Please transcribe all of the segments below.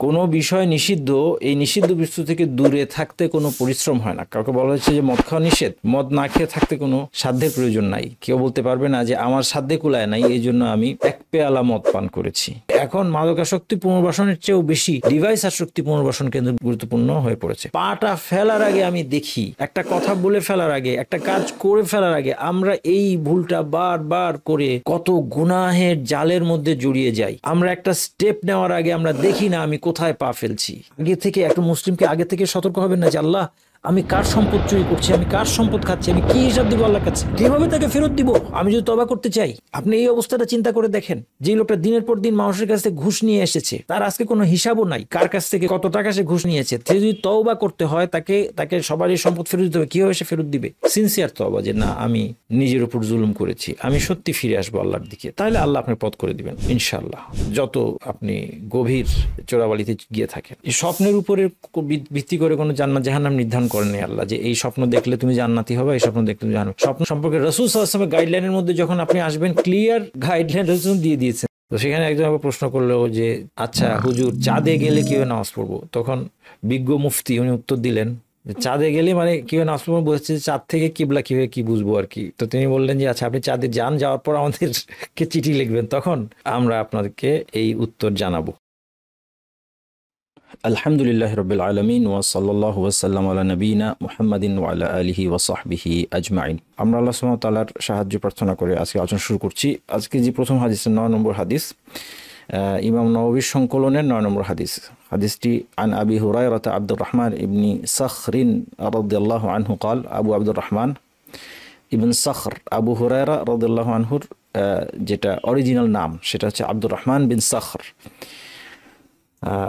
কোনো বিষয় নিষিদ্ধ, এই নিষিদ্ধ বস্তু থেকে দূরে থাকতে কোনো পরিশ্রম হয় না। কাউকে বলা হচ্ছে যে মদ খাওয়া নিষেধ, মদ না খেয়ে থাকতে কোনো সাধ্যের প্রয়োজন নাই। কেউ বলতে পারবে না যে আমার সাধ্যে কুলায় নাই, এই জন্য আমি এক পেয়ালা মদ পান করেছি। এখন মাদকাসক্তি পুনর্বাসনের চেয়েও বেশি ডিভাইস আসক্তি পুনর্বাসন কেন্দ্র গুরুত্বপূর্ণ হয়ে পড়েছে। পাটা ফেলার আগে আমি দেখি, একটা কথা বলে ফেলার আগে, একটা কাজ করে ফেলার আগে আমরা এই ভুলটা বারবার করে কত গুনাহের জালের মধ্যে জড়িয়ে যাই। আমরা একটা স্টেপ নেওয়ার আগে আমরা দেখি না আমি কোথায় পা ফেলছি। আগে থেকে একটা মুসলিমকে আগে থেকে সতর্ক হবেন না যে আল্লাহ আমি কার সম্পদ চুরি করছি, আমি কার সম্পদ খাচ্ছি, আমি কি হিসাব দিব আল্লাহর কাছে, কিভাবে তাকে ফেরত দিব আমি যদি তওবা করতে চাই। আপনি এই অবস্থাটা চিন্তা করে দেখেন, যে লোকটা দিনের পর দিন মানুষের কাছ থেকে ঘুষ নিয়ে এসেছে, তার আজকে কোনো হিসাবও নাই কার কাছ থেকে কত টাকা সে ঘুষ নিয়েছে। সে যদি তওবা করতে হয়, তাকে সবারই সম্পদ ফেরত দিতে হবে। কিভাবে সে ফেরত দিবে? সিনসিয়ার তওবা, যে না আমি নিজের উপর জুলুম করেছি, আমি সত্যি ফিরে আসবো আল্লাহর দিকে, তাহলে আল্লাহ আপনার পথ করে দিবেন ইনশাআল্লাহ। যত আপনি গভীর চোরাবালিতে গিয়ে থাকেন, এই স্বপ্নের উপরে ভিত্তি করে কোনো জান্নাত জাহান্নাম নির্ধারণ করেন আল্লাহ, যে এই স্বপ্ন দেখলে তুমি জান্নাতি হবে, এই স্বপ্ন দেখলে তুমি জান্নাত। স্বপ্ন সম্পর্কে রাসূল সাল্লাল্লাহু আলাইহি ওয়াসাল্লামের গাইডলাইনের মধ্যে যখন আপনি আসবেন, ক্লিয়ার গাইডলাইন রাসূল দিয়ে দিয়েছেন। তো সেখানে একজন আমাকে প্রশ্ন করলো যে আচ্ছা হুজুর, চাঁদে গেলে কিভাবে নামাজ পড়বো? তখন বিজ্ঞ মুফতি উনি উত্তর দিলেন, চাঁদে গেলে মানে কিভাবে নামাজ পড়বো বলছে, চাঁদ থেকে কিবলা কিভাবে কি বুঝবো আর কি। তো তিনি বললেন যে আচ্ছা আপনি চাঁদে যান, যাওয়ার পর আমাদেরকে চিঠি লিখবেন, তখন আমরা আপনাদেরকে এই উত্তর জানাবো। আলহামদুলিল্লাহ রাব্বিল আলামিন ওয়া সাল্লাল্লাহু ওয়া সাল্লাম আলা নবিনা মুহাম্মাদিন ওয়া আলা আলিহি ওয়া সাহবিহি আজমাইন। আমরা আল্লাহ সুবহানাহু ওয়া তাআলার সাহায্য প্রার্থনা করে আজকে আলোচনা শুরু করছি। আজকে যে প্রথম হাদিসের 9 নম্বর হাদিস, ইমাম নববীর সংকলনের 9 নম্বর হাদিস। হাদিসটি আন আবি হুরায়রা আব্দুর রহমান ইবনি সাখরিন রাদিয়াল্লাহু আনহু قال, আবু আব্দুর রহমান ইবন সাখর, আবু হুরায়রা রাদিয়াল্লাহু আনহুর যেটা অরিজিনাল নাম সেটা হচ্ছে আব্দুর রহমান বিন সাখর,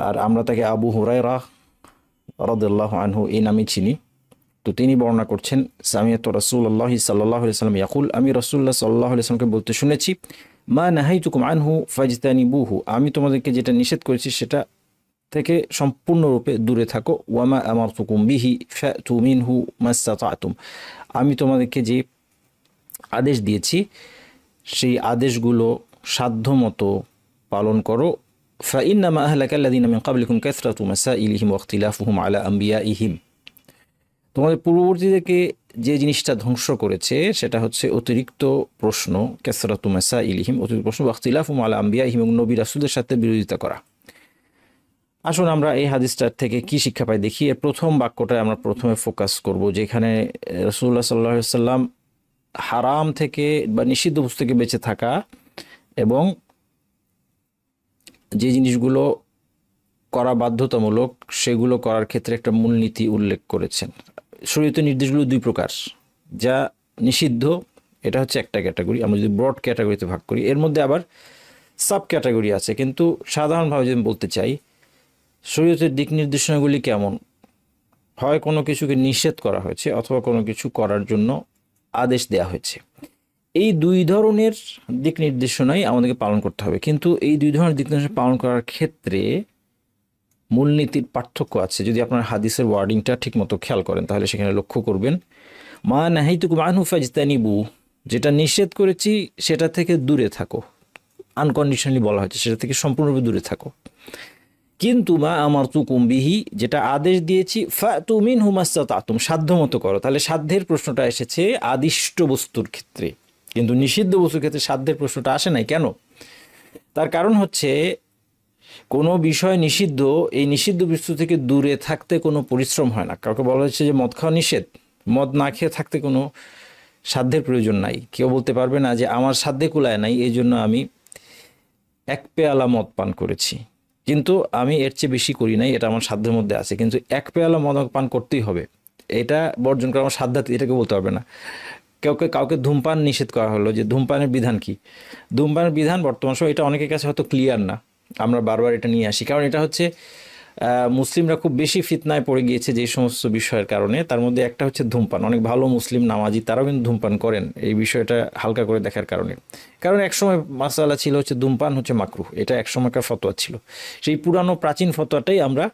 আর আমরা তাকে আবু হুরায়রা রাদিয়াল্লাহু আনহু এই নামে চিনি। তো তিনি বর্ণনা করছেন, সামিয়াতু রাসূলুল্লাহি সাল্লাল্লাহু আলাইহি ওয়াসাল্লাম ইয়াকুল, আমি রাসূলুল্লাহ সাল্লাল্লাহু আলাইহি ওয়াসাল্লামকে বলতে শুনেছি, মা নাহাইতুকুম আনহু ফাজতানিবুহু, আমি তোমাদেরকে যেটা নিষেধ করেছি সেটা থেকে সম্পূর্ণরূপে দূরে থাকো। ওয়ামা আমারতুকুম বিহি ফাতু মিনহু মাসতাতাতুম, আমি তোমাদেরকে যে আদেশ দিয়েছি সেই আদেশগুলো সাধ্যমতো পালন করো। ফাইন্নামা আহলাকাল্লাযীনা মিন ক্বাবলিকুম কাসরাতু মাসাইলিহিম ওয়া ইখতিলাফুহুম আলা আমবিয়াইহিম, তোমাদের পূর্ববর্তীদেরকে যে জিনিসটা ধ্বংস করেছে সেটা হচ্ছে অতিরিক্ত প্রশ্ন, কাসরাতু মাসাইলিহিম অতিরিক্ত প্রশ্ন, ওয়া ইখতিলাফুহুম আলা আমবিয়াইহিম এবং নবী রাসূলদের সাথে বিরোধিতা করা। আসুন আমরা এই হাদিসটার থেকে কি শিক্ষা পাই দেখি। এর প্রথম বাক্যটায় আমরা প্রথমে ফোকাস করব, যেখানে রাসূলুল্লাহ সাল্লাল্লাহু আলাইহি ওয়াসাল্লাম হারাম থেকে বা নিষিদ্ধ বস্তু থেকে বেঁচে থাকা এবং যে জিনিসগুলো করা বাধ্যতামূলক সেগুলো করার ক্ষেত্রে একটা মূলনীতি উল্লেখ করেছেন। শরীয়তের নির্দেশগুলো দুই প্রকার, যা নিষিদ্ধ এটা হচ্ছে একটা ক্যাটাগরি, আমরা যদি ব্রড ক্যাটাগরিতে ভাগ করি, এর মধ্যে আবার সাব ক্যাটাগরি আছে। কিন্তু সাধারণভাবে যদি বলতে চাই, শরীয়তের দিক নির্দেশনাগুলি কেমন হয়, কোনো কিছুকে নিষেধ করা হয়েছে অথবা কোনো কিছু করার জন্য আদেশ দেওয়া হয়েছে, এই দুই ধরনের দিক নির্দেশনাই আমাদেরকে পালন করতে হবে। কিন্তু এই দুই ধরনের দিক নির্দেশনা পালন করার ক্ষেত্রে মূলনীতির পার্থক্য আছে। যদি আপনার হাদিসের ওয়ার্ডিংটা ঠিক মতো খেয়াল করেন তাহলে সেখানে লক্ষ্য করবেন, মা নাহাইতুকুম আনহু ফাজতানিবু, যেটা নিষেধ করেছি সেটা থেকে দূরে থাকো, আনকন্ডিশনালি বলা হয়েছে সেটা থেকে সম্পূর্ণরূপে দূরে থাকো। কিন্তু মা আমারতুকুম বিহি, যেটা আদেশ দিয়েছি, ফাতু মিনহু মাসতাতাতুম, সাধ্যমতো করো। তাহলে সাধ্যের প্রশ্নটা এসেছে আদিষ্ট বস্তুর ক্ষেত্রে, কিন্তু নিষিদ্ধ বস্তুর ক্ষেত্রে সাধ্যের প্রশ্নটা আসে নাই। কেন? তার কারণ হচ্ছে কোনো বিষয় নিষিদ্ধ, এই নিষিদ্ধ বস্তু থেকে দূরে থাকতে কোনো পরিশ্রম হয় না। কাউকে বলা হচ্ছে যে মদ খাওয়া নিষেধ, মদ না খেয়ে থাকতে কোনো সাধ্যের প্রয়োজন নাই। কেউ বলতে পারবে না যে আমার সাধ্যে কুলায় নাই, এই জন্য আমি এক পেয়ালা মদ পান করেছি, কিন্তু আমি এর চেয়ে বেশি করি নাই, এটা আমার সাধ্যের মধ্যে আছে, কিন্তু এক পেয়ালা মদ পান করতেই হবে, এটা বর্জন করা আমার সাধ্য, এটাকে বলতে পারবে না। কাউকে ধূমপান নিষেধ করা হলো, যে ধূমপানের বিধান কি? ধূমপানের বিধান বর্তমান সময় এটা অনেকের কাছে হয়তো ক্লিয়ার না, আমরা বারবার এটা নিয়ে আসি, কারণ এটা হচ্ছে মুসলিমরা খুব বেশি ফিতনায় পড়ে গিয়েছে যে সমস্ত বিষয়ের কারণে। তার মধ্যে একটা হচ্ছে ধূমপান। অনেক ভালো মুসলিম নামাজি তারাও কিন্তু ধূমপান করেন, এই বিষয়টা হালকা করে দেখার কারণে। কারণ একসময় মাসালা ছিল হচ্ছে ধূমপান হচ্ছে মাকরুহ, এটা এক সময়কার ফতোয়া ছিল। সেই পুরানো প্রাচীন ফতোয়াটাই আমরা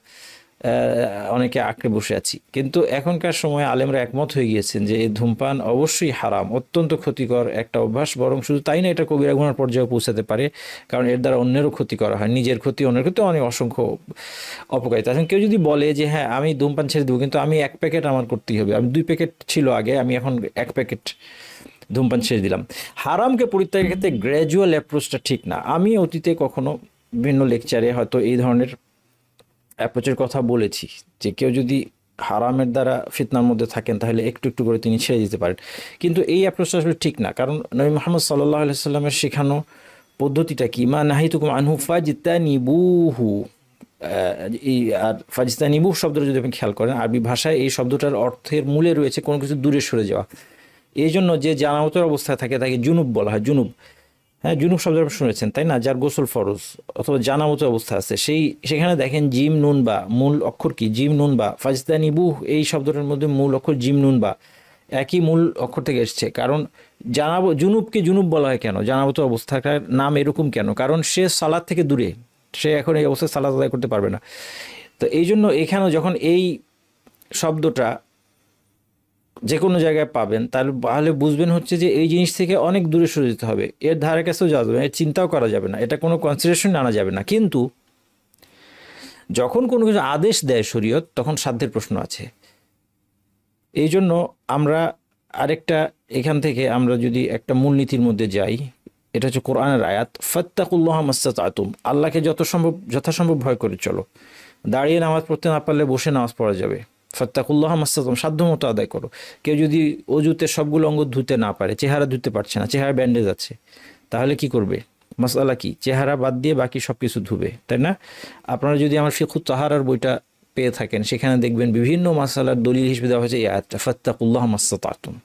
অনেকে আঁকড়ে বসে আছি। কিন্তু এখনকার সময় আলেমরা একমত হয়ে গিয়েছেন যে এই ধূমপান অবশ্যই হারাম, অত্যন্ত ক্ষতিকর একটা অভ্যাস। বরং শুধু তাই না, এটা কবিরা গুনার পর্যায়ে পৌঁছাতে পারে, কারণ এর দ্বারা অন্যেরও ক্ষতি করা হয়, নিজের ক্ষতি, অন্যের ক্ষতি, অনেক অসংখ্য অপকারিতা। এখন কেউ যদি বলে যে হ্যাঁ আমি ধূমপান ছেড়ে দেবো, কিন্তু আমি 1 প্যাকেট আমার করতেই হবে, আমি 2 প্যাকেট ছিল আগে, আমি এখন 1 প্যাকেট ধূমপান ছেড়ে দিলাম। হারামকে পরিত্যাগের ক্ষেত্রে গ্র্যাজুয়াল অ্যাপ্রোচটা ঠিক না। আমি অতীতে কখনো বিভিন্ন লেকচারে হয়তো এই ধরনের অ্যাপ্রোচের কথা বলেছি, যে কেউ যদি হারামের দ্বারা ফিতনার মধ্যে থাকেন তাহলে একটু একটু করে তিনি ছেড়ে দিতে পারেন। কিন্তু এই অ্যাপ্রোচটা আসলে ঠিক না, কারণ নবী মুহাম্মদ সাল্লাল্লাহু আলাইহি সাল্লামের শেখানো পদ্ধতিটা কি? মা নাহাইতুকুম আনহু ফাজতানিবুহু। এই আর ফাজতানিবু শব্দটা যদি আপনি খেয়াল করেন, আরবি ভাষায় এই শব্দটার অর্থের মূলে রয়েছে কোনো কিছু দূরে সরে যাওয়া। এই জন্য যে জানামতের অবস্থায় থাকে তাকে জুনুব বলা হয়, জুনুব। হ্যাঁ, জুনুব শব্দ আপনি শুনেছেন তাই না, যার গোসল ফরজ অথবা জানামত অবস্থা আছে, সেখানে দেখেন জিম নুন বা, মূল অক্ষর কি জিম নুন বা, ফাজতানিবু এই শব্দটার মধ্যে মূল অক্ষর জিম নুন বা, একই মূল অক্ষর থেকে এসছে। কারণ জুনুবকে জুনুব বলা হয় কেন, জানামত অবস্থার নাম এরকম কেন? কারণ সে সালাদ থেকে দূরে, সে এখন এই অবস্থায় সালাদ আদায় করতে পারবে না। তো এই জন্য এখানেও যখন এই শব্দটা যে কোনো জায়গায় পাবেন, তাহলে বুঝবেন হচ্ছে যে এই জিনিস থেকে অনেক দূরে সরে যেতে হবে, এর ধারে কাছেও যাওয়া যাবে না, এর চিন্তাও করা যাবে না, এটা কোনো কনসিডারেশন আনা যাবে না। কিন্তু যখন কোনো কিছু আদেশ দেয় শরীয়ত, তখন সাধ্যের প্রশ্ন আছে। এই জন্য আমরা আরেকটা, এখান থেকে আমরা যদি একটা মূলনীতির মধ্যে যাই, এটা হচ্ছে কোরআনের আয়াত, ফাত্তাকুল্লাহ মাস্তাতুম, আল্লাহকে যথাসম্ভব ভয় করে চলো। দাঁড়িয়ে নামাজ পড়তে না পারলে বসে নামাজ পড়া যাবে। ফাত্তাকুল্লাহ মাস্তাতুম, সাধ্য মতো আদায় করো। কেউ যদি অজুতে সবগুলো অঙ্গ ধুতে না পারে, চেহারা ধুতে পারছে না, চেহারা ব্যান্ডেজ আছে, তাহলে কি করবে? মাসআলা কি? চেহারা বাদ দিয়ে বাকি সব কিছু ধুবে, তাই না? আপনারা যদি আমার ফিকহুত তাহারার বইটা পেয়ে থাকেন, সেখানে দেখবেন বিভিন্ন মাসালার দলিল হিসেবে দেওয়া হয়েছে এই আয়াতটা, ফাত্তাকুল্লাহ মাস্তাতুম,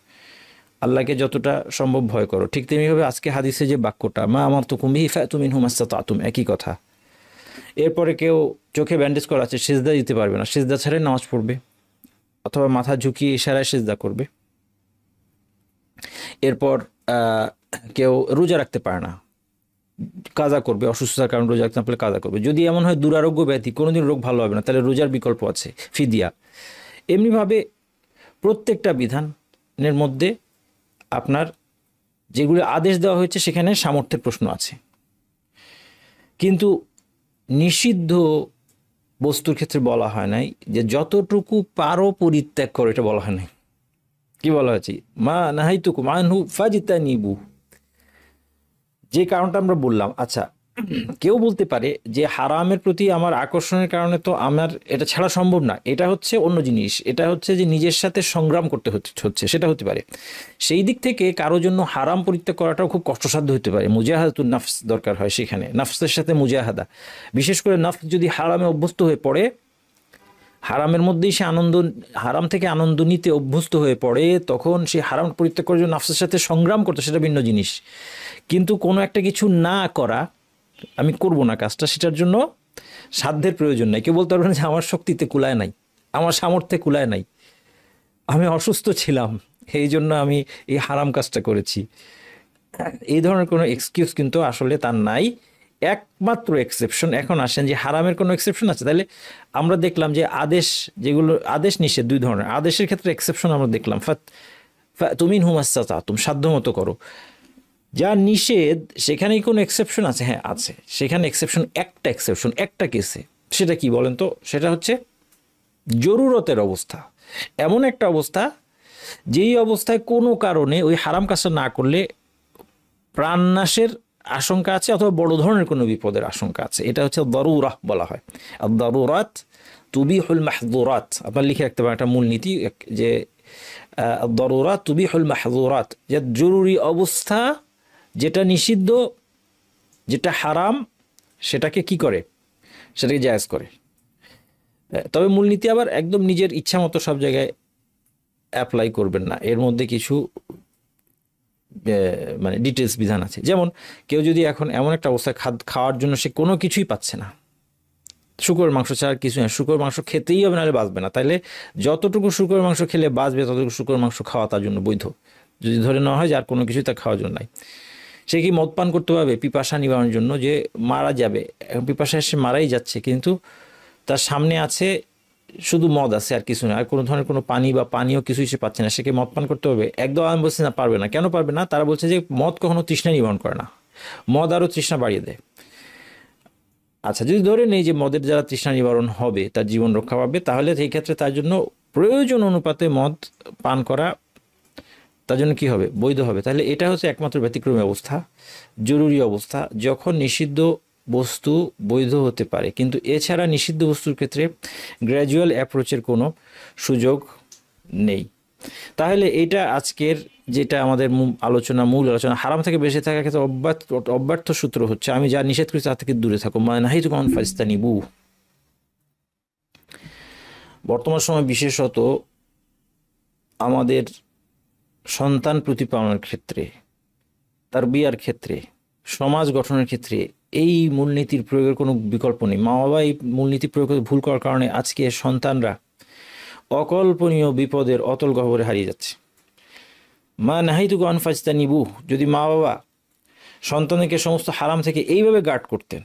আল্লাহকে যতটা সম্ভব ভয় করো। ঠিক তেমনিভাবে আজকে হাদিসে যে বাক্যটা, মা আমারতুকুম বিহি ফাতু মিনহু মাস্তাতুম, একই কথা। এরপরে কেউ চোখে ব্যান্ডেজ করা আছে, সিজদা দিতে পারবে না, সিজদা ছেড়ে নামাজ পড়বে, অথবা মাথা ঝুঁকিয়ে ইশারায় সিজদা করবে। এরপর কেউ রোজা রাখতে পারে না, কাজা করবে, অসুস্থতার কারণে রোজা রাখতে না পারলে কাজা করবে। যদি এমন হয় দুরারোগ্য ব্যাধি, কোনোদিন রোগ ভালো হবে না, তাহলে রোজার বিকল্প আছে, ফিদিয়া। এমনিভাবে প্রত্যেকটা বিধানের মধ্যে আপনার যেগুলো আদেশ দেওয়া হয়েছে সেখানে সামর্থ্যের প্রশ্ন আছে। কিন্তু নিষিদ্ধ বস্তুর ক্ষেত্রে বলা হয় নাই যে যতটুকু পারো পরিত্যাগ করো, এটা বলা হয় নাই। কি বলা হয়েছে? মা নাহাইতুকুম আনহু ফাজতানিবু, যে কারণটা আমরা বললাম। আচ্ছা, কেউ বলতে পারে যে হারামের প্রতি আমার আকর্ষণের কারণে তো আমার এটা ছাড়া সম্ভব না, এটা হচ্ছে অন্য জিনিস, এটা হচ্ছে যে নিজের সাথে সংগ্রাম করতে হচ্ছে, সেটা হতে পারে। সেই দিক থেকে কারো জন্য হারাম পরিত্যাগ করাটাও খুব কষ্টসাধ্য হতে পারে, মুজাহাদাতুন নাফস দরকার হয় সেখানে, নাফসের সাথে মুজাহাদা। বিশেষ করে নাফস যদি হারামে অভ্যস্ত হয়ে পড়ে, হারামের মধ্যেই সে হারাম থেকে আনন্দ নিতে অভ্যস্ত হয়ে পড়ে, তখন সে হারাম পরিত্যাগ করার জন্য নাফসের সাথে সংগ্রাম করতে, সেটা ভিন্ন জিনিস। কিন্তু কোনো একটা কিছু না করা, আমি করব না কাজটা, সেটার জন্য সাধ্যের প্রয়োজন নাই। কেউ বলতে পারবেন যে আমার শক্তিতে কুলায় নাই, আমার সামর্থ্যে কুলায় নাই, আমি অসুস্থ ছিলাম, এই জন্য আমি এই হারাম কাজটা করেছি। এই ধরনের কোনো এক্সকিউজ কিন্তু আসলে তার নাই। একমাত্র এক্সেপশন, এখন আসেন যে হারামের কোনো এক্সেপশন আছে, তাহলে আমরা দেখলাম যে যেগুলো আদেশ নিষেধ দুই ধরনের। আদেশের ক্ষেত্রে এক্সেপশন আমরা দেখলাম, তুমি হুমাস্তাতুম, সাধ্য মতো করো। যা নিষেধ সেখানেই কোনো এক্সেপশন আছে? হ্যাঁ আছে, সেখানে এক্সেপশন, একটা কেসে। সেটা কি বলেন তো? সেটা হচ্ছে জরুরতের অবস্থা, এমন একটা অবস্থা যেই অবস্থায় কোনো কারণে ওই হারাম কাজটা না করলে প্রাণনাশের আশঙ্কা আছে, অথবা বড় ধরনের কোনো বিপদের আশঙ্কা আছে। এটা হচ্ছে দরুরাহ বলা হয়। আর দরুরাত তুবিহুল মাহযুরাত, আপনার লিখে রাখতে পারেন একটা মূলনীতি, যে দরুরাত তুবিহুল মাহযুরাত, যে জরুরি অবস্থা, যেটা নিষিদ্ধ, যেটা হারাম, সেটাকে কি করে? সেটাকে জায়েজ করে। তবে মূলনীতি আবার একদম নিজের ইচ্ছা মতো সব জায়গায় অ্যাপ্লাই করবেন না, এর মধ্যে কিছু মানে ডিটেলস বিধান আছে। যেমন কেউ যদি এখন এমন একটা অবস্থায় খাওয়ার জন্য সে কোনো কিছুই পাচ্ছে না, শুকরের মাংস ছাড়া কিছু না, শুকরের মাংস খেতেই হবে, নাহলে বাঁচবে না, তাহলে যতটুকু শুকরের মাংস খেলে বাঁচবে ততটুকু শুকরের মাংস খাওয়া তার জন্য বৈধ, যদি ধরে নেওয়া হয় যে আর কোনো কিছুই তার খাওয়ার জন্য নাই। সে কি মদ পান করতে পারবে পিপাসা নিবারণের জন্য? যে মারা যাবে, পিপাসা সে মারাই যাচ্ছে, কিন্তু তার সামনে আছে শুধু মদ আছে আর কিছু না, আর কোনো ধরনের কোনো পানি বা পানীয় কিছুই সে পাচ্ছে না, সে কি মদ পান করতে হবে? একদম আমি বলছি না, পারবে না। কেন পারবে না? তারা বলছে যে মদ কখনো তৃষ্ণা নিবারণ করে না, মদ আরও তৃষ্ণা বাড়িয়ে দেয়। আচ্ছা, যদি ধরে নেই যে মদের দ্বারা তৃষ্ণা নিবারণ হবে, তার জীবন রক্ষা পাবে, তাহলে সেই ক্ষেত্রে তার জন্য প্রয়োজন অনুপাতে মদ পান করা তার জন্য কী হবে? বৈধ হবে। তাহলে এটা হচ্ছে একমাত্র ব্যতিক্রমী অবস্থা, জরুরি অবস্থা, যখন নিষিদ্ধ বস্তু বৈধ হতে পারে, কিন্তু এছাড়া নিষিদ্ধ বস্তুর ক্ষেত্রে গ্র্যাজুয়াল অ্যাপ্রোচের কোনো সুযোগ নেই। তাহলে এটা আজকের যেটা আমাদের মূল আলোচনা, হারাম থেকে বেঁচে থাকার ক্ষেত্রে অব্যর্থ সূত্র হচ্ছে আমি যা নিষেধ করেছি তা থেকে দূরে থাকো, মানে নাহিতুকুম আন ফাজতানিবু। বর্তমান সময় বিশেষত আমাদের সন্তান প্রতিপালনের ক্ষেত্রে, তারবিয়ার ক্ষেত্রে, সমাজ গঠনের ক্ষেত্রে এই মূলনীতির প্রয়োগের কোনো বিকল্প নেই। মা বাবা এই মূলনীতি প্রয়োগ ভুল করার কারণে আজকে সন্তানরা অকল্পনীয় বিপদের অতল গহ্বরে হারিয়ে যাচ্ছে। মা নাহিতুকুম আন ফাজতানিবু, যদি মা বাবা সন্তানকে সমস্ত হারাম থেকে এইভাবে গার্ড করতেন,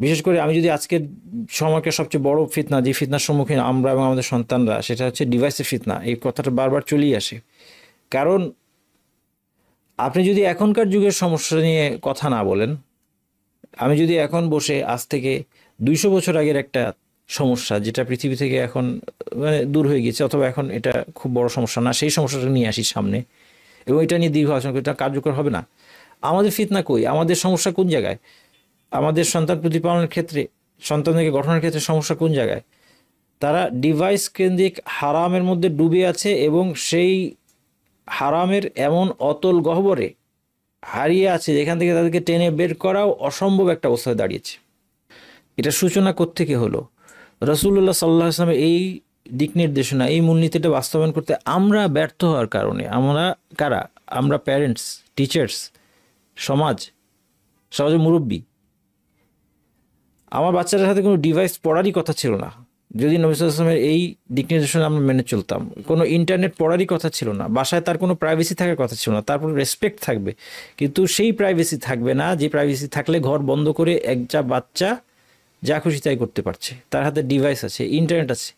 বিশেষ করে আমি যদি আজকের সময়কে সবচেয়ে বড় ফিতনা, যে ফিতনার সম্মুখীন আমরা এবং আমাদের সন্তানরা, সেটা হচ্ছে ডিভাইসের ফিতনা। এই কথাটা বারবার চলেই আসে, কারণ আপনি যদি এখনকার যুগের সমস্যা নিয়ে কথা না বলেন, আমি যদি এখন বসে আজ থেকে 200 বছর আগের একটা সমস্যা যেটা পৃথিবী থেকে এখন মানে দূর হয়ে গেছে, অথবা এখন এটা খুব বড় সমস্যা না, সেই সমস্যাটা নিয়ে আসি সামনে এবং এটা নিয়ে দীর্ঘ আলোচনা করি, এটা কার্যকর হবে না। আমাদের ফিতনা কই? আমাদের সমস্যা কোন জায়গায়? আমাদের সন্তান প্রতিপালনের ক্ষেত্রে, সন্তানদেরকে গঠনের ক্ষেত্রে সমস্যা কোন জায়গায়? তারা ডিভাইস কেন্দ্রিক হারামের মধ্যে ডুবে আছে এবং সেই হারামের এমন অতল গহ্বরে হারিয়ে আছে যেখান থেকে তাদেরকে টেনে বের করাও অসম্ভব একটা অবস্থায় দাঁড়িয়েছে। এটা সূচনা কোত্থেকে হলো? রাসূলুল্লাহ সাল্লাল্লাহু আলাইহি ওয়াসাল্লাম এই দিক নির্দেশনা, এই মূলনীতিটা বাস্তবায়ন করতে আমরা ব্যর্থ হওয়ার কারণে। আমরা কারা? আমরা প্যারেন্টস, টিচার্স, সমাজের মুরব্বী। আমার বাচ্চাদের সাথে কোনো ডিভাইস পড়ারই কথা ছিল না যদি নবী সাল্লাল্লাহু আলাইহি ওয়াসাল্লামের এই দিক নির্দেশনা আমরা মেনে চলতাম। কোনো ইন্টারনেট পড়ারই কথা ছিল না, বাসায় তার কোনো প্রাইভেসি থাকার কথা ছিল না। তারপর রেসপেক্ট থাকবে, কিন্তু সেই প্রাইভেসি থাকবে না যে প্রাইভেসি থাকলে ঘর বন্ধ করে একটা বাচ্চা যা খুশি তাই করতে পারছে, তার হাতে ডিভাইস আছে, ইন্টারনেট আছে,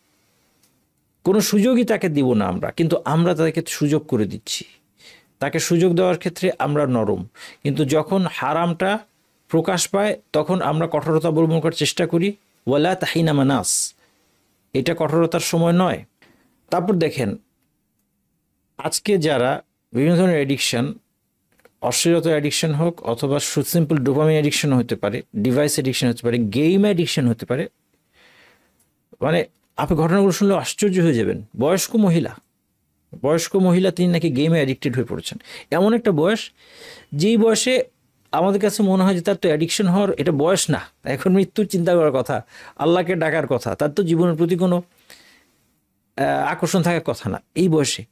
কোনো সুযোগই তাকে দিব না আমরা, কিন্তু আমরা তাদেরকে সুযোগ করে দিচ্ছি। তাকে সুযোগ দেওয়ার ক্ষেত্রে আমরা নরম, কিন্তু যখন হারামটা প্রকাশ পায় তখন আমরা কঠোরতা অবলম্বন করার চেষ্টা করি। ওয়ালা তাহিনা মানাস, এটা কঠোরতার সময় নয়। তারপর দেখেন আজকে যারা বিভিন্ন ধরনের অ্যাডিকশান, অশ্লীলতা অ্যাডিকশান হোক অথবা সিম্পল ডোপামিন অ্যাডিকশন হতে পারে, ডিভাইস অ্যাডিকশন হতে পারে, গেম অ্যাডিকশন হতে পারে, মানে আপনি ঘটনাগুলো শুনলে আশ্চর্য হয়ে যাবেন। বয়স্ক মহিলা তিনি নাকি গেমে অ্যাডিক্টেড হয়ে পড়েছেন। এমন একটা বয়স, যেই বয়সে আমাদের কাছে মনে হয় যে তার তো অ্যাডিকশন হওয়ার এটা বয়স না, এখন মৃত্যুর চিন্তা করার কথা, আল্লাহকে ডাকার কথা, তার তো জীবনের প্রতি কোনো আকর্ষণ থাকার কথা না, এই বয়সে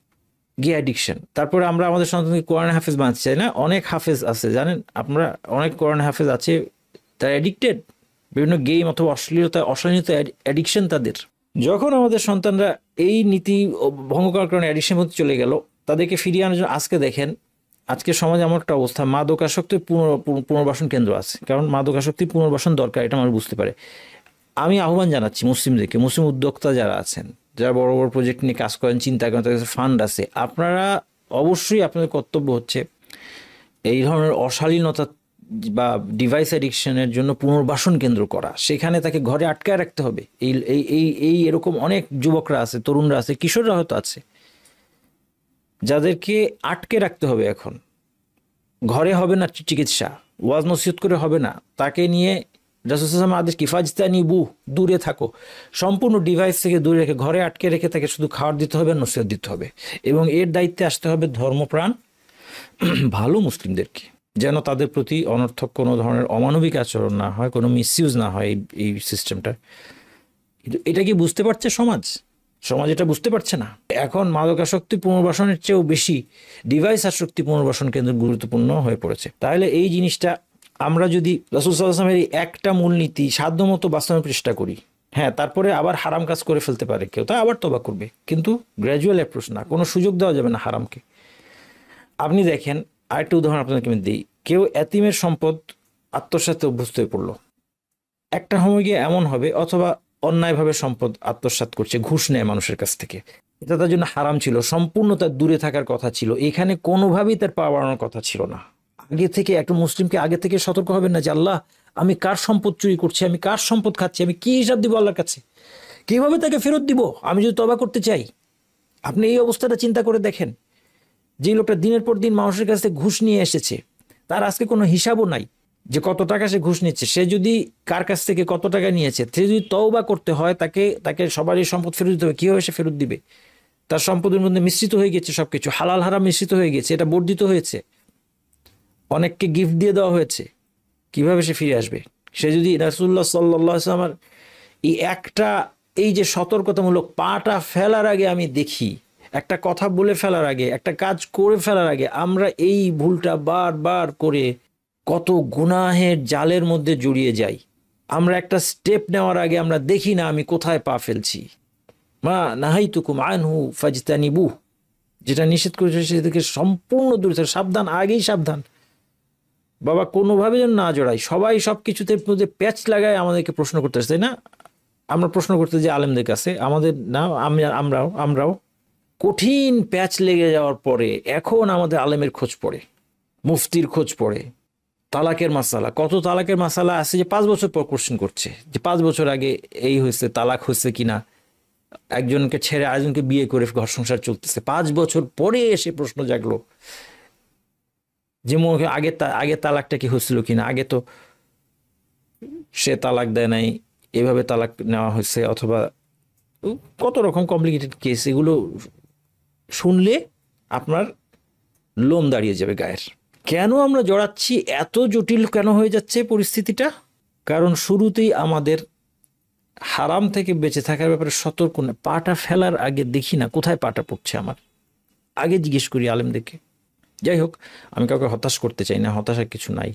গিয়ে অ্যাডিকশন। তারপরে আমরা আমাদের সন্তানকে কোরআন হাফেজ বানাতে চাই না। অনেক হাফেজ আছে জানেন আপনারা, অনেক কোরআন হাফেজ আছে, তারা অ্যাডিক্টেড বিভিন্ন গেম অথবা অশালীনতা অ্যাডিকশন তাদের। যখন আমাদের সন্তানরা এই নীতি ভঙ্গ করার কারণে অ্যাডিকশন মধ্যে চলে গেল, তাদেরকে ফিরিয়ে আনার জন্য আজকে দেখেন, আজকে সমাজে এমন একটা অবস্থা, মাদকাসক্তির পুনর্বাসন কেন্দ্র আছে, কারণ মাদকাসক্তির পুনর্বাসন দরকার, এটা মানুষ বুঝতে পারে। আমি আহ্বান জানাচ্ছি মুসলিমদেরকে, মুসলিম উদ্যোক্তা যারা আছেন, যারা বড় বড় প্রজেক্ট নিয়ে কাজ করেন, চিন্তা করেন, তাদের কাছে ফান্ড আছে, আপনারা অবশ্যই আপনাদের কর্তব্য হচ্ছে এই ধরনের অশালীনতা বা ডিভাইস অ্যাডিকশনের জন্য পুনর্বাসন কেন্দ্র করা। সেখানে তাকে ঘরে আটকায় রাখতে হবে। এই এই এই এই এরকম অনেক যুবকরা আছে, তরুণরা আছে, কিশোররা হয়তো আছে, যাদেরকে আটকে রাখতে হবে। এখন ঘরে হবে না চিকিৎসা, ওয়াজ নসিহত করে হবে না, তাকে নিয়ে রাসূল সাল্লাল্লাহু আলাইহি ওয়াসাল্লাম আদেশ কিফাজতানিবু, দূরে থাকো, সম্পূর্ণ ডিভাইস থেকে দূরে রেখে ঘরে আটকে রেখে তাকে শুধু খাবার দিতে হবে, নসিহত দিতে হবে, এবং এর দায়িত্বে আসতে হবে ধর্মপ্রাণ ভালো মুসলিমদেরকে, যেন তাদের প্রতি অনর্থক কোনো ধরনের অমানবিক আচরণ না হয়, কোনো মিসইউজ না হয় এই সিস্টেমটা। কিন্তু এটা কি বুঝতে পারছে সমাজ? এটা বুঝতে পারছে না। এখন মাদকাসক্তি পুনর্বাসনের চেয়েও বেশি ডিভাইস আসক্তি পুনর্বাসন কেন্দ্র গুরুত্বপূর্ণ হয়ে পড়েছে। তাহলে এই জিনিসটা আমরা যদি রাসূল সাল্লাল্লাহু আলাইহি ওয়াসাল্লামের এই একটা মূলনীতি সাধ্যমতো বাস্তবায়নের চেষ্টা করি, হ্যাঁ, তারপরে আবার হারাম কাজ করে ফেলতে পারে কেউ, তা আবার তওবা করবে, কিন্তু গ্র্যাজুয়াল অ্যাপ্রোচ না, কোনো সুযোগ দেওয়া যাবে না হারামকে। আপনি দেখেন, আরেকটা উদাহরণ আপনাদেরকে আমি দিই। কেউ এতিমের সম্পদ আত্মসাতে অভ্যস্ত হয়ে পড়লো, একটা সময় গিয়ে এমন হবে, অথবা অন্যায়ভাবে সম্পদ আত্মসাৎ করছে, ঘুষ নেয় মানুষের কাছ থেকে, এটা তার জন্য হারাম ছিল, সম্পূর্ণ তার দূরে থাকার কথা ছিল, এখানে কোনোভাবেই তার পা বাড়ানোর কথা ছিল না। আগে থেকে একটা মুসলিমকে আগে থেকে সতর্ক হবেন না যে আল্লাহ আমি কার সম্পদ চুরি করছি, আমি কার সম্পদ খাচ্ছি, আমি কি হিসাব দিব আল্লাহর কাছে, কিভাবে তাকে ফেরত দিব আমি যদি তওবা করতে চাই। আপনি এই অবস্থাটা চিন্তা করে দেখেন, যে লোকটা দিনের পর দিন মানুষের কাছ থেকে ঘুষ নিয়ে এসেছে, তার আজকে কোনো হিসাবও নাই যে কত টাকা সে ঘুষ নিচ্ছে, সে যদি কার কাছ থেকে কত টাকা নিয়েছে, সে যদি তওবা করতে হয় তাকে সবারই সম্পদ ফেরত দিতে হবে, কীভাবে সে ফেরত দিবে? তার সম্পদের মধ্যে মিশ্রিত হয়ে গেছে সবকিছু, হালাল হারাম মিশ্রিত হয়ে গেছে, এটা বর্ধিত হয়েছে, অনেককে গিফট দিয়ে দেওয়া হয়েছে, কিভাবে সে ফিরে আসবে? সে যদি রাসূলুল্লাহ সাল্লাল্লাহু আলাইহি ওয়াসাল্লামের এই যে সতর্কতামূলক পাটা ফেলার আগে আমি দেখি, একটা কথা বলে ফেলার আগে, একটা কাজ করে ফেলার আগে আমরা এই ভুলটা বারবার করে কত গুনাহের জালের মধ্যে জড়িয়ে যাই। আমরা একটা স্টেপ নেওয়ার আগে আমরা দেখি না আমি কোথায় পা ফেলছি। মা নাহাইতুকুম আনহু ফাজতানিবু, যেটা নিষেধ করেছে সেদিকে সম্পূর্ণ দূরে থাকা, সাবধান, আগেই সাবধান বাবা, কোনোভাবে যেন না জড়াই। সবাই সব কিছুতে প্যাচ লাগায় আমাদেরকে প্রশ্ন করতে আসে, তাই না? আমরা প্রশ্ন করতে যে আলেমদের কাছে, আমাদের না আমরাও কঠিন প্যাচ লেগে যাওয়ার পরে এখন আমাদের আলেমের খোঁজ পড়ে, মুফতির খোঁজ পড়ে, তালাকের মাসালা, কত তালাকের মাসালা আছে যে 5 বছর পর কোশ্চেন করছে যে 5 বছর আগে এই হয়েছে, তালাক হয়েছে কিনা, একজনকে ছেড়ে আরেকজনকে বিয়ে করে ঘর সংসার চলতেছে, 5 বছর পরে এসে প্রশ্ন জাগলো যে আগে তালাকটা কি হয়েছিল কিনা, আগে তো সে তালাক দেয় নাই, এভাবে তালাক নেওয়া হয়েছে, অথবা কত রকম কমপ্লিকেটেড কেস। এগুলো শুনলে আপনার লোম দাঁড়িয়ে যাবে গায়ের। কেন আমরা জড়াচ্ছি, এত জটিল কেন হয়ে যাচ্ছে পরিস্থিতিটা? কারণ শুরুতেই আমাদের হারাম থেকে বেঁচে থাকার ব্যাপারে সতর্ক না। পাটা ফেলার আগে দেখি না কোথায় পাটা পড়ছে আমার, আগে জিজ্ঞেস করি আলেমদেরকে। যাই হোক, আমি কাউকে হতাশ করতে চাই না, হতাশার কিছু নাই।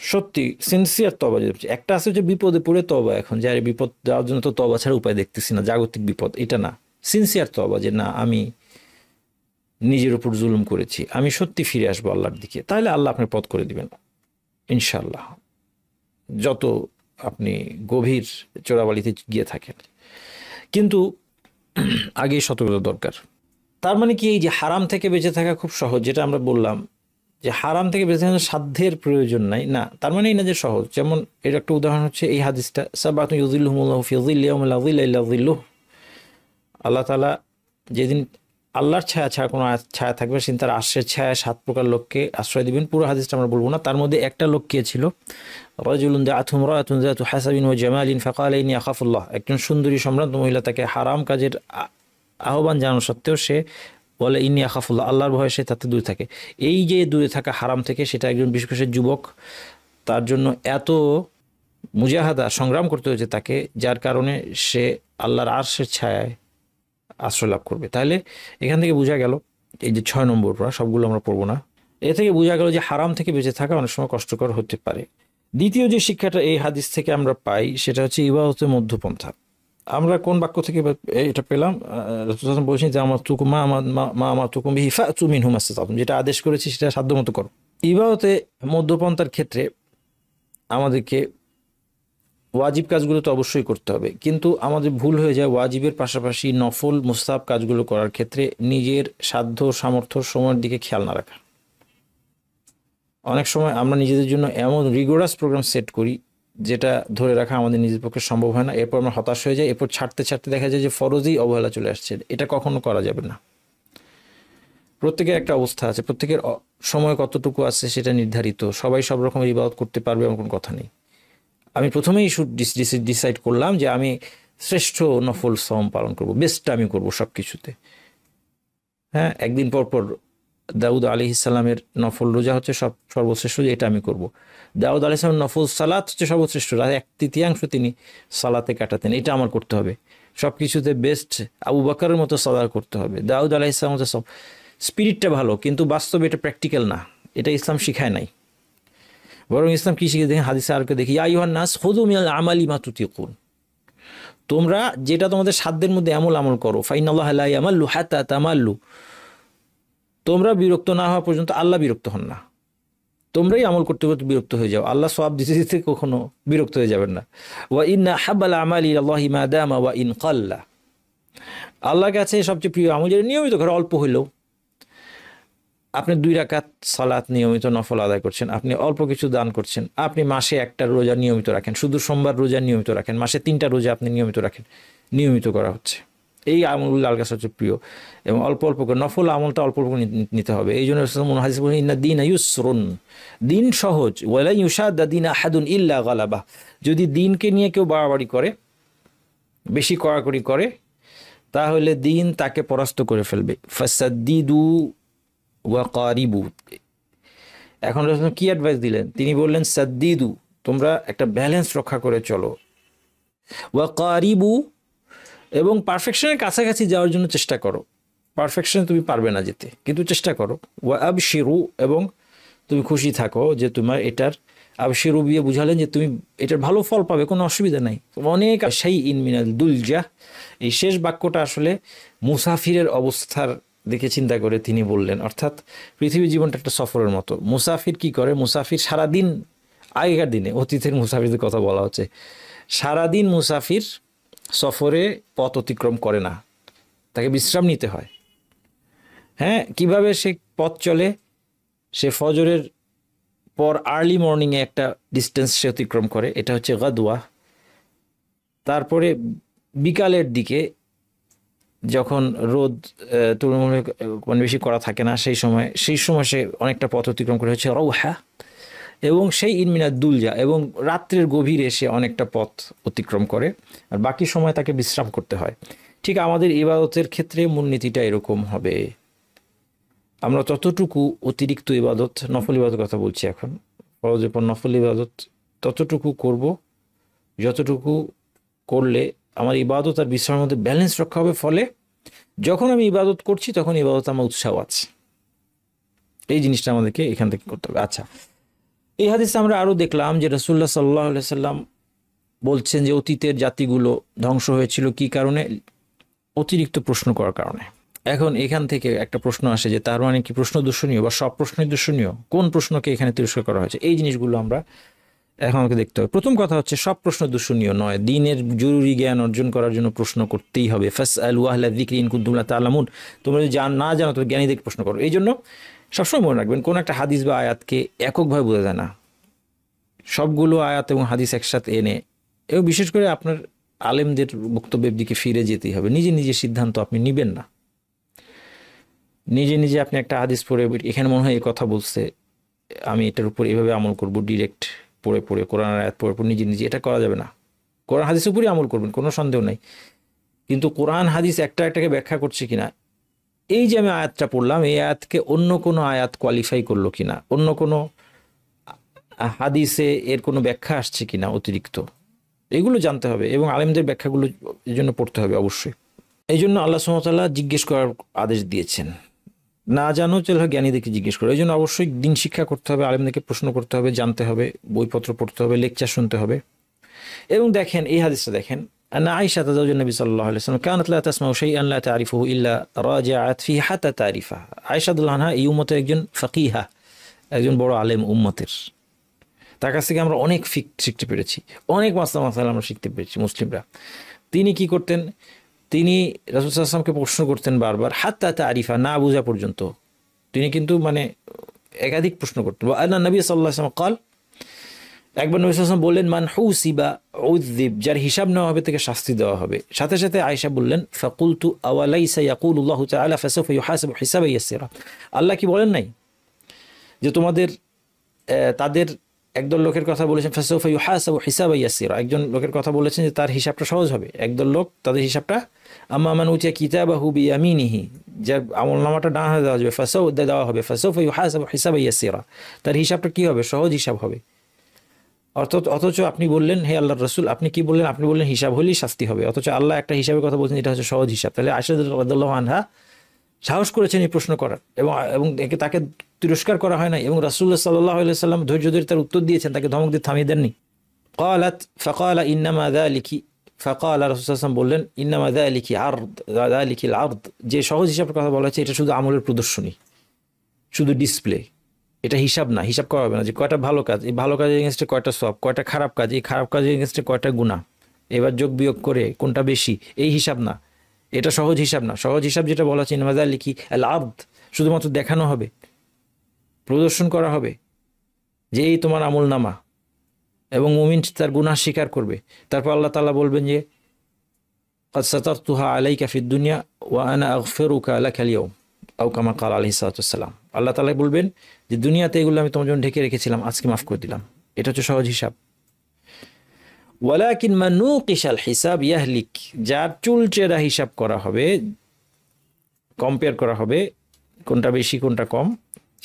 সত্যি সিনসিয়ার তওবা, একটা আছে যে বিপদে পড়ে তওবা, এখন যে বিপদ যাওয়ার জন্য তো তওবা ছাড়া উপায় দেখতেছি না, জাগতিক বিপদ, এটা না। সিনসিয়ার তওবা, যে না আমি নিজের উপর জুলুম করেছি, আমি সত্যি ফিরে আসবো আল্লাহর দিকে, তাহলে আল্লাহ আপনার পথ করে দিবেন ইনশাল্লাহ, যত আপনি গভীর চোরাবালিতে গিয়ে থাকেন। কিন্তু আগেই সতর্কতা দরকার। তার মানে কি, এই যে হারাম থেকে বেঁচে থাকা খুব সহজ, যেটা আমরা বললাম যে হারাম থেকে বেঁচে থাকা সাধ্যের প্রয়োজন নাই, না তার মানে এই না যে সহজ। যেমন এর একটা উদাহরণ হচ্ছে এই হাদিসটা, সাবাতুন ইউযিল্লুহুমুল্লাহু ফি যিল্লিহি ইয়াওমা লা যিল্লা ইল্লা যিল্লুহ। আল্লাহ তাআলা যেদিন আল্লাহর ছায়া ছাড়া কোনো ছায়া থাকবে, সেদিন তার আশ্রয়ের ছায়া 7 প্রকার লোককে আশ্রয় দিবেন। পুরো হাদিসটা আমরা বলবো না। তার মধ্যে একটা লোক কে ছিল? রাজুলুন দাআতহু ইমরাআতুন যাতু হাসাবিন ওয়া জামালিন ফাকালা ইন্নী আখাফুল্লাহ। একজন সুন্দরী সম্রান্ত মহিলা, তাকে হারাম কাজের আহ্বান জানানো সত্ত্বেও সে বলে ইন্নী আখাফুল্লাহ, আল্লাহর ভয়ে সে তাতে দূরে থাকে। এই যে দূরে থাকা হারাম থেকে, সেটা একজন বিশেষ করে যুবক, তার জন্য এত মুজাহাদা, সংগ্রাম করতে হয়েছে তাকে, যার কারণে সে আল্লাহর আরশের ছায়ায় আশ্রয় লাভ করবে। তাহলে এখান থেকে বোঝা গেল, এই যে 6 নম্বর পড়া, সবগুলো আমরা পড়বো না, এ থেকে বোঝা গেল যে হারাম থেকে বেঁচে থাকা অনেক সময় কষ্টকর হতে পারে। দ্বিতীয় যে শিক্ষাটা এই হাদিস থেকে আমরা পাই, সেটা হচ্ছে ইবাদতের মধ্যপন্থা। আমরা কোন বাক্য থেকে এটা পেলাম? রাসূলুল্লাহ বলেছেন যে আমার তুকুম বিহি ফাতু মিনহু মাসতাতাতুম, যেটা আদেশ করেছি সেটা সাধ্যমতো করো। ইবাদতে মধ্যপন্থার ক্ষেত্রে আমাদেরকে ওয়াজিব কাজগুলো তো অবশ্যই করতে হবে, কিন্তু আমাদের ভুল হয়ে যায় ওয়াজিবের পাশাপাশি নফল মুস্তাহাব কাজগুলো করার ক্ষেত্রে নিজের সাধ্য সামর্থ্য সময়ের দিকে খেয়াল না রাখা। অনেক সময় আমরা নিজেদের জন্য এমন রিগোরাস প্রোগ্রাম সেট করি যেটা ধরে রাখা আমাদের নিজের পক্ষে সম্ভব হয় না, এরপর আমরা হতাশ হয়ে যাই, এরপর ছাড়তে দেখা যায় যে ফরজেই অবহেলা চলে আসছে। এটা কখনো করা যাবে না। প্রত্যেকের একটা অবস্থা আছে, প্রত্যেকের সময় কতটুকু আছে সেটা নির্ধারিত, সবাই সব রকমের ইবাদত করতে পারবে এমন কোনো কথা নেই। আমি প্রথমেই ডিসাইড করলাম যে আমি শ্রেষ্ঠ নফল সওম পালন করব, বেস্টটা আমি করব সব কিছুতে। হ্যাঁ, একদিন পর পর দাউদ আলাইহিস সালামের নফল রোজা হচ্ছে সর্বশ্রেষ্ঠ, এটা আমি করব। দাউদ আলাইহিস সালামের নফল সালাত হচ্ছে সর্বশ্রেষ্ঠ, 1/3 তিনি সালাতে কাটাতেন, এটা আমার করতে হবে। সব কিছুতে বেস্ট আবু বকরের মতো সালাত করতে হবে, দাউদ আলাইহিস সালামের মতো। সব স্পিরিটটা ভালো, কিন্তু বাস্তবে এটা প্র্যাকটিক্যাল না, এটা ইসলাম শিখায় নাই। বরং ইসলাম কি শিখে দেখেন, হাদিসে আরকে দেখি, ইয়া আইয়ুহান নাস খুযু মিনাল আমালি মা তুতিকুন, তোমরা যেটা তোমাদের সাধ্যের মধ্যে আমল করো। ফাইনাল্লাহা লা ইয়ামাল্লু হাত্তা তামাল্লু, তোমরা বিরক্ত না হওয়া পর্যন্ত আল্লাহ বিরক্ত হন না। তোমরাই আমল করতে করতে বিরক্ত হয়ে যাও, আল্লাহ সওয়াব দিতে দিতে কখনো বিরক্ত হয়ে যাবেন না। ওয়া ইন্না হাব্বাল আমালি ইলাল্লাহি মা দামা ওয়া ইন কাল্লা, আল্লাহর কাছে সবচেয়ে প্রিয় আমল যেটা নিয়মিত করে, অল্প হইলেও। আপনি 2 রাকাত সালাত নিয়মিত নফল আদায় করছেন, আপনি অল্প কিছু দান করছেন, আপনি মাসে 1টা রোজা নিয়মিত রাখেন, শুধু সোমবার রোজা নিয়মিত রাখেন, মাসে 3টা রোজা আপনি নিয়মিত রাখেন, নিয়মিত করা হচ্ছে। এই আমলগুলো আল্লাহর কাছে সবচেয়ে প্রিয়, এবং অল্প অল্প করে নফল আমলটা অল্প অল্প নিতে হবে। এই জন্য হাদিস বলেন ইন্না দীনা ইউসরুন, দিন সহজ, ওয়ালা ইউশাদ্দা দীন আহাদুন ইল্লা গালাবা, যদি দিনকে নিয়ে কেউ বাড়াবাড়ি করে, বেশি কড়াকড়ি করে, তাহলে দিন তাকে পরাস্ত করে ফেলবে। ফাসাদ্দিদু ওয়া কারিবু, এখন রাসূল কি অ্যাডভাইস দিলেন? তিনি বললেন সাদ্দিদু, তোমরা একটা ব্যালেন্স রক্ষা করে চলো, ওয়া কারিবু, এবং পারফেকশনের কাছাকাছি যাওয়ার জন্য চেষ্টা করো। পারফেকশনে তুমি পারবে না যেতে, কিন্তু চেষ্টা করো। ওয়া আবশিরু, এবং তুমি খুশি থাকো যে তোমার এটার, আবশিরু দিয়ে বুঝালেন যে তুমি এটার ভালো ফল পাবে, কোনো অসুবিধা নাই। অনেক সেই ইন মিনাল দুলজা, এই শেষ বাক্যটা আসলে মুসাফিরের অবস্থার দিকে চিন্তা করে তিনি বললেন, অর্থাৎ পৃথিবীর জীবনটা একটা সফরের মতো। মুসাফির কি করে? মুসাফির সারাদিন, আগেকার দিনে, অতীতের মুসাফিরদের কথা বলা হচ্ছে, সারাদিন মুসাফির সফরে পথ অতিক্রম করে না, তাকে বিশ্রাম নিতে হয়। হ্যাঁ, কিভাবে সে পথ চলে? সে ফজরের পর আর্লি মর্নিংয়ে একটা ডিস্টেন্স সে অতিক্রম করে, এটা হচ্ছে গাদওয়া। তারপরে বিকালের দিকে যখন রোদ তুলনামূলক মানে বেশি কড়া থাকে না, সেই সময় সে অনেকটা পথ অতিক্রম করে, হচ্ছে রওহা। এবং সেই ইনমিনা দুলজা, এবং রাত্রের গভীরে সে অনেকটা পথ অতিক্রম করে, আর বাকি সময় তাকে বিশ্রাম করতে হয়। ঠিক আমাদের ইবাদতের ক্ষেত্রে মূলনীতিটা এরকম হবে। আমরা ততটুকু অতিরিক্ত ইবাদত, নফল ইবাদতের কথা বলছি এখন, ফরজের পর নফল ইবাদত ততটুকু করব যতটুকু করলে আমার ইবাদত আর বিশ্রামের মধ্যে ব্যালেন্স রক্ষা হবে। ফলে যখন আমি ইবাদত করছি তখন ইবাদত আমার উৎসাহ আছে। এই জিনিসটা আমাদেরকে এখান থেকে করতে হবে। আচ্ছা, এই হাদিসে আমরা আরও দেখলাম যে রাসূলুল্লাহ সাল্লাল্লাহু আলাইহি সাল্লাম বলছেন যে অতীতের জাতিগুলো ধ্বংস হয়েছিল কি কারণে? অতিরিক্ত প্রশ্ন করার কারণে। এখন এখান থেকে একটা প্রশ্ন আসে যে তার মানে কি প্রশ্ন দূষণীয়, বা সব প্রশ্নই দূষণীয়? কোন প্রশ্নকে এখানে তিরস্কার করা হয়েছে? এই জিনিসগুলো আমরা এখন আমাকে দেখতে হবে। প্রথম কথা হচ্ছে, সব প্রশ্ন দূষণীয় নয়। দ্বীনের জরুরি জ্ঞান অর্জন করার জন্য প্রশ্ন করতেই হবে। ফাসআলু আহলা যিকরি ইন কুনতুম লা তা'লামুন, তোমরা যদি না জানো তবে জ্ঞানীদের প্রশ্ন করো। এই জন্য সবসময় মনে রাখবেন, কোন একটা হাদিস বা আয়াতকে এককভাবে বোঝা যায় না। সবগুলো আয়াত এবং হাদিস একসাথে এনে, এবং বিশেষ করে আপনার আলেমদের বক্তব্যের দিকে ফিরে যেতেই হবে। নিজে নিজে সিদ্ধান্ত আপনি নেবেন না। নিজে নিজে আপনি একটা হাদিস পড়ে এখানে মনে হয় এই কথা বলছে, আমি এটার উপর এভাবে আমল করব, ডিরেক্ট পড়ে পড়ে কোরআন আয়াত পড়ে পড়ে নিজে নিজে, এটা করা যাবে না। কোরআন হাদিসের উপরই আমল করবেন, কোনো সন্দেহ নাই, কিন্তু কোরআন হাদিস একটাকে ব্যাখ্যা করছে কিনা, এই যে আমি আয়াতটা পড়লাম, এই আয়াতকে অন্য কোনো আয়াত কোয়ালিফাই করলো কিনা, অন্য কোনো হাদিসে এর কোনো ব্যাখ্যা আসছে কিনা অতিরিক্ত, এগুলো জানতে হবে, এবং আলেমদের ব্যাখ্যাগুলো এই জন্য পড়তে হবে অবশ্যই। এই জন্য আল্লাহ সুবহানাহু ওয়া তাআলা জিজ্ঞেস করার আদেশ দিয়েছেন। না জানো চলে জ্ঞানীদেরকে জিজ্ঞেস করো। এই জন্য অবশ্যই দিন শিক্ষা করতে হবে, আলেমদেরকে প্রশ্ন করতে হবে, জানতে হবে, বইপত্র পড়তে হবে, লেকচার শুনতে হবে। এবং দেখেন এই হাদিসটা দেখেন, আন্না আয়েশা তাজাওজুন নবী সাল্লাল্লাহু আলাইহি ওয়াসাল্লাম কানাত লা তাসমাউ শাইআন লা তা'রিফুহু ইল্লা রাজাআত ফি হাত্তা তা'রিফা। আয়েশা রাদিয়াল্লাহু আনহা এই উম্মতের একজন ফাকিহা, একজন বড় আলেম উম্মতের। তার কাছ থেকে আমরা অনেক ফিকহ শিখতে পেরেছি, অনেক মাসআলা আমরা শিখতে পেরেছি মুসলিমরা। তিনি কি করতেন? তিনি রাসূল সাল্লাল্লাহু আলাইহি ওয়াসাল্লামকে প্রশ্ন করতেন বারবার, হাত্তা তা'রিফা, না বোঝা পর্যন্ত। তিনি কিন্তু মানে একাধিক প্রশ্ন করতেন। আন্না নবী সাল্লাল্লাহু আলাইহি ওয়াসাল্লাম ক্বাল, একবার নবী সাল্লাল্লাহু আলাইহি ওয়াসাল্লাম বললেন, মান হুসিবা উযযিব, যার হিসাব নেওয়া হবে তাকে শাস্তি দেওয়া হবে। সাথে সাথে আয়েশা বললেন, ফাকুলতু আওয়ালাইসা ইয়াকুলুল্লাহু তাআলা ফাসাউফা ইউহাসাবু হিসাবান ইয়াসিরা, আল্লাহ কি বলেন নাই যে তোমাদের তাদের একদল লোকের কথা বলেছেন, ফাসাউফা ইউহাসাবু হিসাবান ইয়াসিরা, একজন লোকের কথা বলেছেন যে তার হিসাবটা সহজ হবে। একদল লোক, তাদের হিসাবটা, আম্মা মান উতিয়া কিতাবাহু বিয়ামিনিহি, যার আমলনামাটা ডান হাতে দেওয়া যাবে, দেওয়া হবে, ফাসাউফা ইউহাসাবু হিসাবান ইয়াসিরা, তার হিসাবটা কি হবে? সহজ হিসাব হবে। অথচ আপনি বললেন, হে আল্লাহর রাসূল, আপনি কি বললেন? আপনি বললেন হিসাব হলেই শাস্তি হবে, অথচ আল্লাহ একটা হিসাবের কথা বলছেন, এটা হচ্ছে সহজ হিসাব। তাহলে আয়েশা রাদিয়াল্লাহু আনহা সাহস করেছেন এই প্রশ্ন করার, এবং তাকে তিরস্কার করা হয় না, এবং রাসূলুল্লাহ সাল্লাল্লাহু আলাইহি ওয়াসাল্লাম ধৈর্য ধরে তার উত্তর দিয়েছেন, তাকে ধমক দিয়ে থামিয়ে দেননি। ক্বালাত ফাকালা ইন্নামা যালিকি, ফাকালা, রাসূল সাল্লাল্লাহু আলাইহি ওয়াসাল্লাম বললেন, ইন্নামা যালিকি আরদ, যালিকিল আরদ, যে সহজ হিসাবের কথা বলা হয়েছে এটা শুধু আমলের প্রদর্শনী, শুধু ডিসপ্লে, এটা হিসাব না, হিসাব করা হবে না যে কয়টা ভালো কাজ, এই ভালো কাজের এগেনস্টে কয়টা সওয়াব, কয়টা খারাপ কাজ, এই খারাপ কাজের এগেনস্টে কয়টা গুনাহ, এবার যোগ বিয়োগ করে কোনটা বেশি, এই হিসাব না। এটা সহজ হিসাব না। সহজ হিসাব যেটা বলা হচ্ছে ইনমাযা লিখি আল আর্দ, শুধুমাত্র দেখানো হবে, প্রদর্শন করা হবে যে এই তোমার আমল নামা, এবং মুমিন তার গুনাহ স্বীকার করবে। তারপর আল্লাহ তাআলা বলবেন যে ক্বাদ সাতারতুহা আলাইকা ফিদ দুনিয়া ওয়া আনা আগফিরুকা লাকাল ইয়াউম আও কামা ক্বাল আলাইহিস সালাতু ওয়াসসালাম। আল্লাহ তাআলা বলবেন যে দুনিয়াতে এগুলো আমি তোমার জন্য ঢেকে রেখেছিলাম, আজকে মাফ করে দিলাম। এটা হচ্ছে সহজ হিসাব। ওয়ালাকিন মান নুকিশাল হিসাব ইয়াহলিক, যার চুলচেরা হিসাব করা হবে, কম্পেয়ার করা হবে কোনটা বেশি কোনটা কম,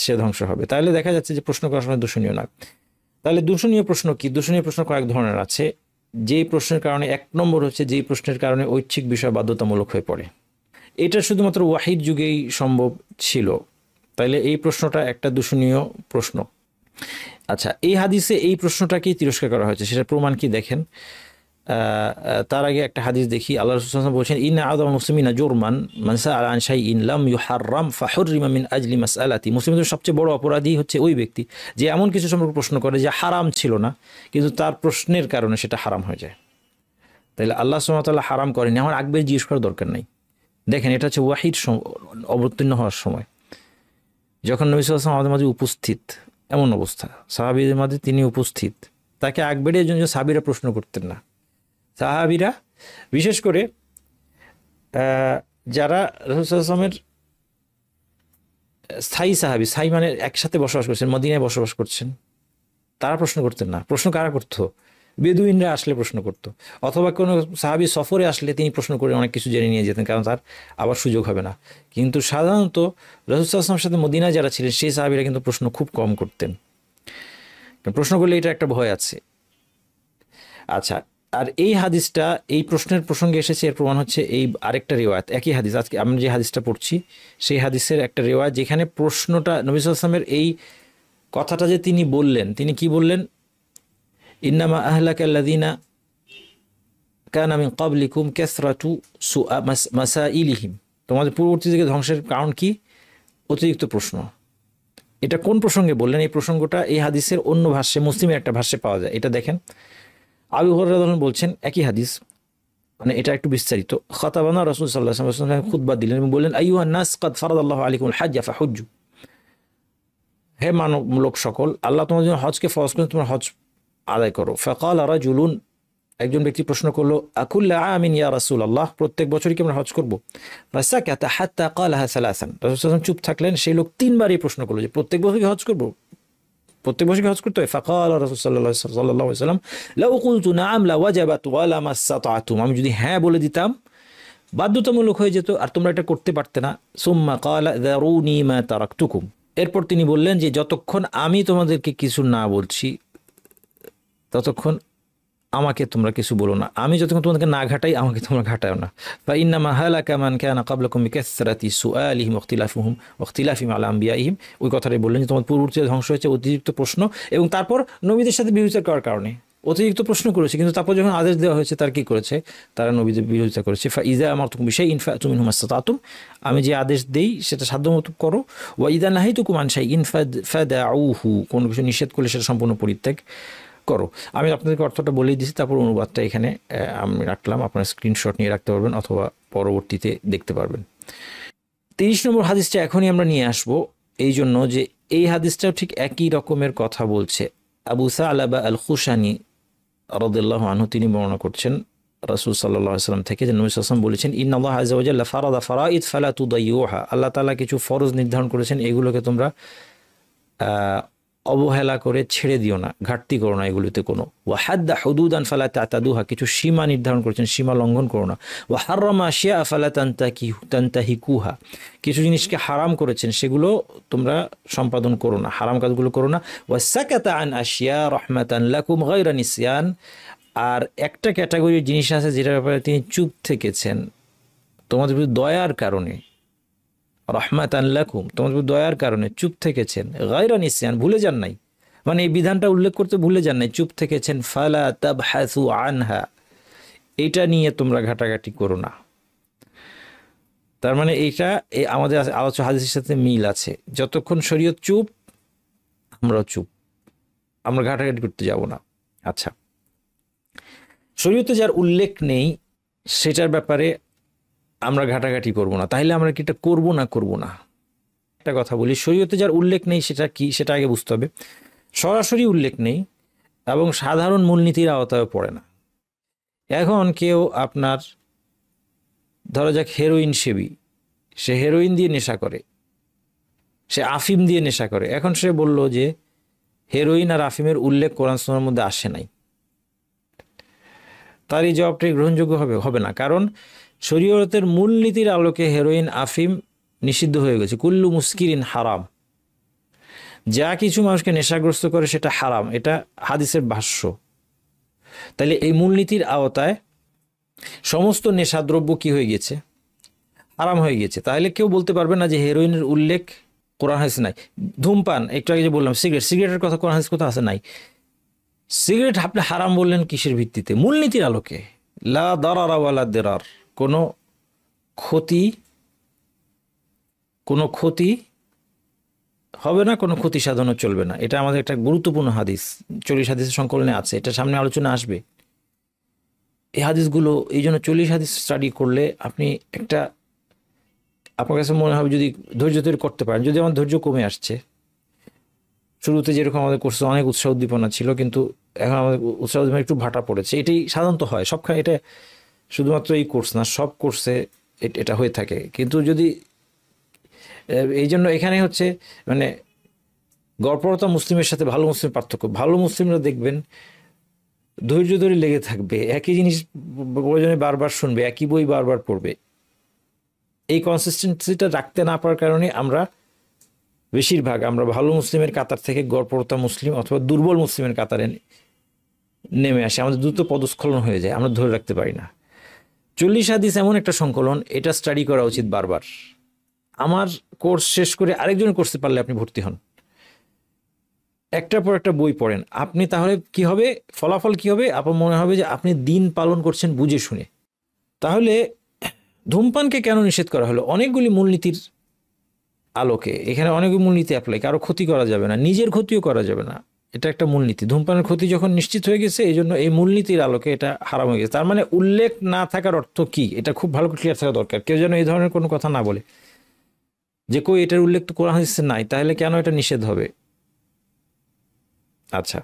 সে ধ্বংস হবে। তাহলে দেখা যাচ্ছে যে প্রশ্ন করার সময় দূষণীয় না। তাহলে দূষণীয় প্রশ্ন কি? দূষণীয় প্রশ্ন কয়েক ধরনের আছে। যেই প্রশ্নের কারণে, এক নম্বর হচ্ছে যেই প্রশ্নের কারণে ঐচ্ছিক বিষয় বাধ্যতামূলক হয়ে পড়ে। এটা শুধুমাত্র ওয়াহির যুগেই সম্ভব ছিল। তাইলে এই প্রশ্নটা একটা দূষণীয় প্রশ্ন। আচ্ছা, এই হাদিসে এই প্রশ্নটাকেই তিরস্কার করা হয়েছে, সেটা প্রমাণ কি দেখেন। তার আগে একটা হাদিস দেখি। আল্লাহ রাসূল সাল্লাল্লাহু আলাইহি ওয়াসাল্লাম বলেছেন, ইন্না আযমা মুসলিমিনা জুরমান মান সাআলা আন শাইইন লাম ইউহাররাম ফাহুররিমা মিন আজলি মাসআলাতি। মুসলিমদের সবচেয়ে বড় অপরাধী হচ্ছে ওই ব্যক্তি যে এমন কিছু সম্পর্কে প্রশ্ন করে যে হারাম ছিল না, কিন্তু তার প্রশ্নের কারণে সেটা হারাম হয়ে যায়। তাহলে আল্লাহ সুবহানাহু ওয়া তাআলা হারাম করেনি, আমার আগের জিজ্ঞেস করার দরকার নাই। দেখেন, এটা হচ্ছে ওয়াহির অবতীর্ণ হওয়ার সময়, যখন নবী সাল্লাল্লাহু আলাইহি ওয়াসাল্লাম আমাদের মাঝে উপস্থিত, এমন অবস্থা সাহাবীদের মাঝে তিনি উপস্থিত, তাকে আকবরের জন্য সাহাবীরা প্রশ্ন করতেন না। সাহাবীরা বিশেষ করে যারা রাসূল সাল্লাল্লাহু আলাইহি ওয়াসাল্লামের স্থায়ী সাহাবী, স্থায়ী মানে একসাথে বসবাস করছেন, মদিনায় বসবাস করছেন, তারা প্রশ্ন করতেন না। প্রশ্ন কারা করতো? বেদুইনরা আসলে প্রশ্ন করত, অথবা কোনো সাহাবী সফরে আসলে তিনি প্রশ্ন করে অনেক কিছু জেনে নিয়ে যেতেন, কারণ তার আবার সুযোগ হবে না। কিন্তু সাধারণত রাসূল সাল্লাল্লাহু আলাইহি ওয়াসাল্লামের সাথে মদিনায় যারা ছিলেন সেই সাহাবীরা কিন্তু প্রশ্ন খুব কম করতেন। প্রশ্ন করলে এটা একটা ভয় আছে। আচ্ছা, আর এই হাদিসটা এই প্রশ্নের প্রসঙ্গে এসেছে, এর প্রমাণ হচ্ছে এই আরেকটা রিওয়ায়াত, একই হাদিস, আজকে আমরা যে হাদিসটা পড়ছি সেই হাদিসের একটা রিওয়ায়াত, যেখানে প্রশ্নটা নবী সাল্লাল্লাহু আলাইহি ওয়াসাল্লামের এই কথাটা যে তিনি বললেন, তিনি কি বললেন? ইন্নামা আহলাকাল্লাযীনা কানা মিন ক্বাবলিকুম কাসরাতু মাসাইলিহিম, তোমাদের পূর্ববর্তী থেকে ধ্বংসের কারণ কি? অতিরিক্ত প্রশ্ন। এটা কোন প্রসঙ্গে বললেন? এই প্রসঙ্গটা এই হাদিসের অন্য ভাষ্যে, মুসলিমের একটা ভাষ্যে পাওয়া যায়। এটা দেখেন, আবু হুরায়রা রাদিয়াল্লাহু আনহু বলছেন, একই হাদিস, মানে এটা একটু বিস্তারিত। খাতাবানা রাসূল সাল্লাল্লাহু আলাইহি ওয়াসাল্লাম খুতবা দিলেন এবং বললেন, আইয়ুহান নাস কাদ ফারাদাল্লাহু আলাইকুমুল হাজ্জ ফাহুজ্জু, হে মানব লোক সকল, আল্লাহ তোমাদের জন্য হজকে ফরজ করেছেন, তোমরা হজ আদায় করো। ফাকালা রাজুলুন, একজন ব্যক্তি প্রশ্ন করলো, আকুল্লা আমিন ইয়া রাসূলুল্লাহ, প্রত্যেক বছরই কি আমরা হজ করব? ফাসাকাতা হাত্তা ক্বালাহা সালাসান, রাসূল সাল্লাল্লাহু আলাইহি ওয়াসাল্লাম চুপ থাকলেন। সেই লোক তিনবার এই প্রশ্ন করলো যে প্রত্যেক বছর কি হজ করব? প্রত্যেক বছর কি হজ করতে হয়? ফাকালা রাসূল সাল্লাল্লাহু আলাইহি ওয়াসাল্লাম, লাউ কুলতু নাআম লাওয়াজাবাত ওয়া লামাসতাতুম, আমি যদি হ্যাঁ বলে দিতাম বাধ্যতামূলক হয়ে যেত আর তোমরা এটা করতে পারতে না। সুম্মা ক্বালা যারুনি মা তারাকতুকুম, এরপর তিনি বললেন যে যতক্ষণ আমি তোমাদেরকে কিছু না বলছি ততক্ষণ আমাকে তোমরা কিছু বলো না, আমি যতক্ষণ তোমাদেরকে না ঘাটাই আমাকে তোমরা ঘাটাও না। ফা ইন্নামা হালাকা মান কানা ক্বাবলাকুম বিকাসরাতি সুআলিহিম ওয়া ইখতিলাফিহিম ওয়া ইখতিলাফিহিম আলা আমবিয়াইহিম, ওই কথাটাই বললেন যে তোমাদের পূর্ববর্তীরা ধ্বংস হয়েছে অতিরিক্ত প্রশ্ন এবং তারপর নবীদের সাথে বিরোধিতা করার কারণে। অতিরিক্ত প্রশ্ন করেছে, কিন্তু তারপর যখন আদেশ দেওয়া হয়েছে তার কি করেছে? তারা নবীদের বিরোধিতা করেছে। ফা ইযা আমারতুকুম বিশাইইন ফাতু মিনহু মাসতাতুম, আমি যে আদেশ দেই সেটা সাধ্যমতো করো। ওয়া ইযা নাহাইতুকুম আন শাইইন ফাদাউহু, কোন কিছু নিষেধ করলে সেটা সম্পূর্ণ পরিত্যাগ করো। আমি আপনাদেরকে অর্থটা বলেই দিয়েছি, তারপর অনুবাদটা এখানে আমি রাখলাম, আপনারা স্ক্রিনশট নিয়ে রাখতে পারবেন অথবা পরবর্তীতে দেখতে পারবেন। 30 নম্বর হাদিসটা এখনই আমরা নিয়ে আসব, এই জন্য যে এই হাদিসটাও ঠিক একই রকমের কথা বলছে। আবু সালাবা আল খুশানি রাদিয়াল্লাহু আনহু তিনি বর্ণনা করছেন রাসূল সাল্লাল্লাহু আলাইহি ওয়াসাল্লাম থেকে যে নবী সাল্লাল্লাহু আলাইহি ওয়াসাল্লাম বলেছেন, ইন্নাল্লাহা আযজা ওয়া জাল্লা ফারাদা ফারাইদ ফালা তুদাইয়ুহা, আল্লাহ তাআলা কিছু ফরজ নির্ধারণ করেছেন, এগুলোকে তোমরা অবহেলা করে ছেড়ে দিও না, ঘাটতি করো না এগুলিতে কোনো। ওয়া হাদ্দা হুদুদান ফালা তাতাদুহা, কিছু সীমা নির্ধারণ করেছেন, সীমা লঙ্ঘন করো না। ওয়া হাররামা আশিয়া ফালা তানতাহিকুহা, কিছু জিনিসকে হারাম করেছেন সেগুলো তোমরা সম্পাদন করো না, হারাম কাজগুলো করো না। ওয়া সাকাতা আন আশিয়া রাহমাতান লাকুম গায়রা নিসয়ান, আর একটা ক্যাটাগরির জিনিস আছে যেটার ব্যাপারে তিনি চুপ থেকেছেন তোমাদের প্রতি দয়ার কারণে, রহমাতান লাকুম, তোমাদের দয়ার কারণে চুপ থেকেছেন। গায়রা নিসয়ান, ভুলে যান নাই, মানে এই বিধানটা উল্লেখ করতে ভুলে যান নাই, চুপ থেকেছেন। ফালা তাবহাসু আনহা, এটা নিয়ে তোমরা ঘাটাঘাটি করো না। তার মানে এইটা আমাদের আলোচ্য হাদিসের সাথে মিল আছে। যতক্ষণ শরীয়ত চুপ আমরাও চুপ, আমরা ঘাটাঘাটি করতে যাব না। আচ্ছা, শরীয়তে যার উল্লেখ নেই সেটার ব্যাপারে আমরা ঘাটাঘাটি করব না, তাহলে আমরা কি এটা করব না করব না? একটা কথা বলি, শরীয়তে যার উল্লেখ নেই সেটা কি, সেটা আগে বুঝতে হবে। সরাসরি উল্লেখ নেই এবং সাধারণ মূলনীতির আওতায় পড়ে না। এখন কেউ আপনার ধরা যাক হেরোইন সেবী, সে হেরোইন দিয়ে নেশা করে, সে আফিম দিয়ে নেশা করে, এখন সে বলল যে হেরোইন আর আফিমের উল্লেখ কোরআন সুন্নাহর মধ্যে আসে নাই, তার এই জবাবটি গ্রহণযোগ্য হবে না। কারণ শরীয়তের মূলনীতির আলোকে হেরোইন আফিম নিষিদ্ধ হয়ে গেছে। কুল্লু মুস্কিরিন হারাম, যা কিছু মানুষকে নেশাগ্রস্ত করে সেটা হারাম, এটা হাদিসের ভাষ্য। তাহলে এই মূলনীতির আওতায় সমস্ত নেশাদ্রব্য কি হয়ে গেছে? হারাম হয়ে গেছে। তাহলে কেউ বলতে পারবে না যে হেরোইনের উল্লেখ কোরআন হাদিসে নাই। ধূমপান, একটু আগে যে বললাম সিগারেটের কথা কোরআন হাদিস কোথাও আছে? নাই। সিগারেট আপনি হারাম বললেন কিসের ভিত্তিতে? মূলনীতির আলোকে। লা দারারা ওয়ালা দিরার, কোনো ক্ষতি হবে না, কোনো ক্ষতি সাধনও চলবে না। এটা আমাদের একটা গুরুত্বপূর্ণ হাদিস, 40 হাদিসের সংকলনে আছে, এটা সামনে আলোচনা আসবে। এই হাদিসগুলো, এই জন্য 40 হাদিস স্টাডি করলে আপনি আপনার কাছে মনে হবে, যদি ধৈর্য তৈরি করতে পারেন। যদি আমার ধৈর্য কমে আসছে, শুরুতে যেরকম আমাদের কোর্সে অনেক উৎসাহ উদ্দীপনা ছিল, কিন্তু এখন আমাদের উৎসাহ উদ্দীপনা একটু ভাটা পড়েছে। এটাই সাধারণত হয় সবখানে, এটা শুধুমাত্র এই কোর্স না, সব কোর্সে এটা হয়ে থাকে। কিন্তু যদি এই জন্য এখানে হচ্ছে মানে গড়পড়তা মুসলিমের সাথে ভালো মুসলিমের পার্থক্য। ভালো মুসলিমরা দেখবেন ধৈর্য ধরে লেগে থাকবে, একই জিনিস প্রয়োজনে বারবার শুনবে, একই বই বারবার পড়বে। এই কনসিস্টেন্সিটা রাখতে না পারার কারণে আমরা ভালো মুসলিমের কাতার থেকে গড়পড়তা মুসলিম অথবা দুর্বল মুসলিমের কাতারে নেমে আসে, আমাদের দ্রুত পদস্খলন হয়ে যায়, আমরা ধরে রাখতে পারি না। 40 হাদিস এমন একটা সংকলন, এটা স্টাডি করা উচিত বারবার। আমার কোর্স শেষ করে আরেকজনের কোর্সে পারলে আপনি ভর্তি হন, একটার পর একটা বই পড়েন, আপনি তাহলে কি হবে, ফলাফল কি হবে? আপনার মনে হবে যে আপনি দিন পালন করছেন বুঝে শুনে। তাহলে ধূমপানকে কেন নিষেধ করা হলো? অনেকগুলি মূলনীতির আলোকে। এখানে অনেকগুলি মূলনীতি অ্যাপ্লাই, কারো ক্ষতি করা যাবে না, নিজের ক্ষতিও করা যাবে না, এটা একটা মূলনীতি। ধূমপানের ক্ষতি যখন নিশ্চিত হয়ে গেছে, এই জন্য এই মূলনীতির আলোকে এটা হারাম হয়ে গেছে। তার মানে উল্লেখ না থাকার অর্থ কি, এটা খুব ভালো করে ক্লিয়ার থাকা দরকার। কেউ যেন এই ধরনের কোনো কথা না বলে যে কই এটার উল্লেখ তো কোরআন হাদিসে নাই, তাহলে কেন এটা নিষেধ হবে? আচ্ছা,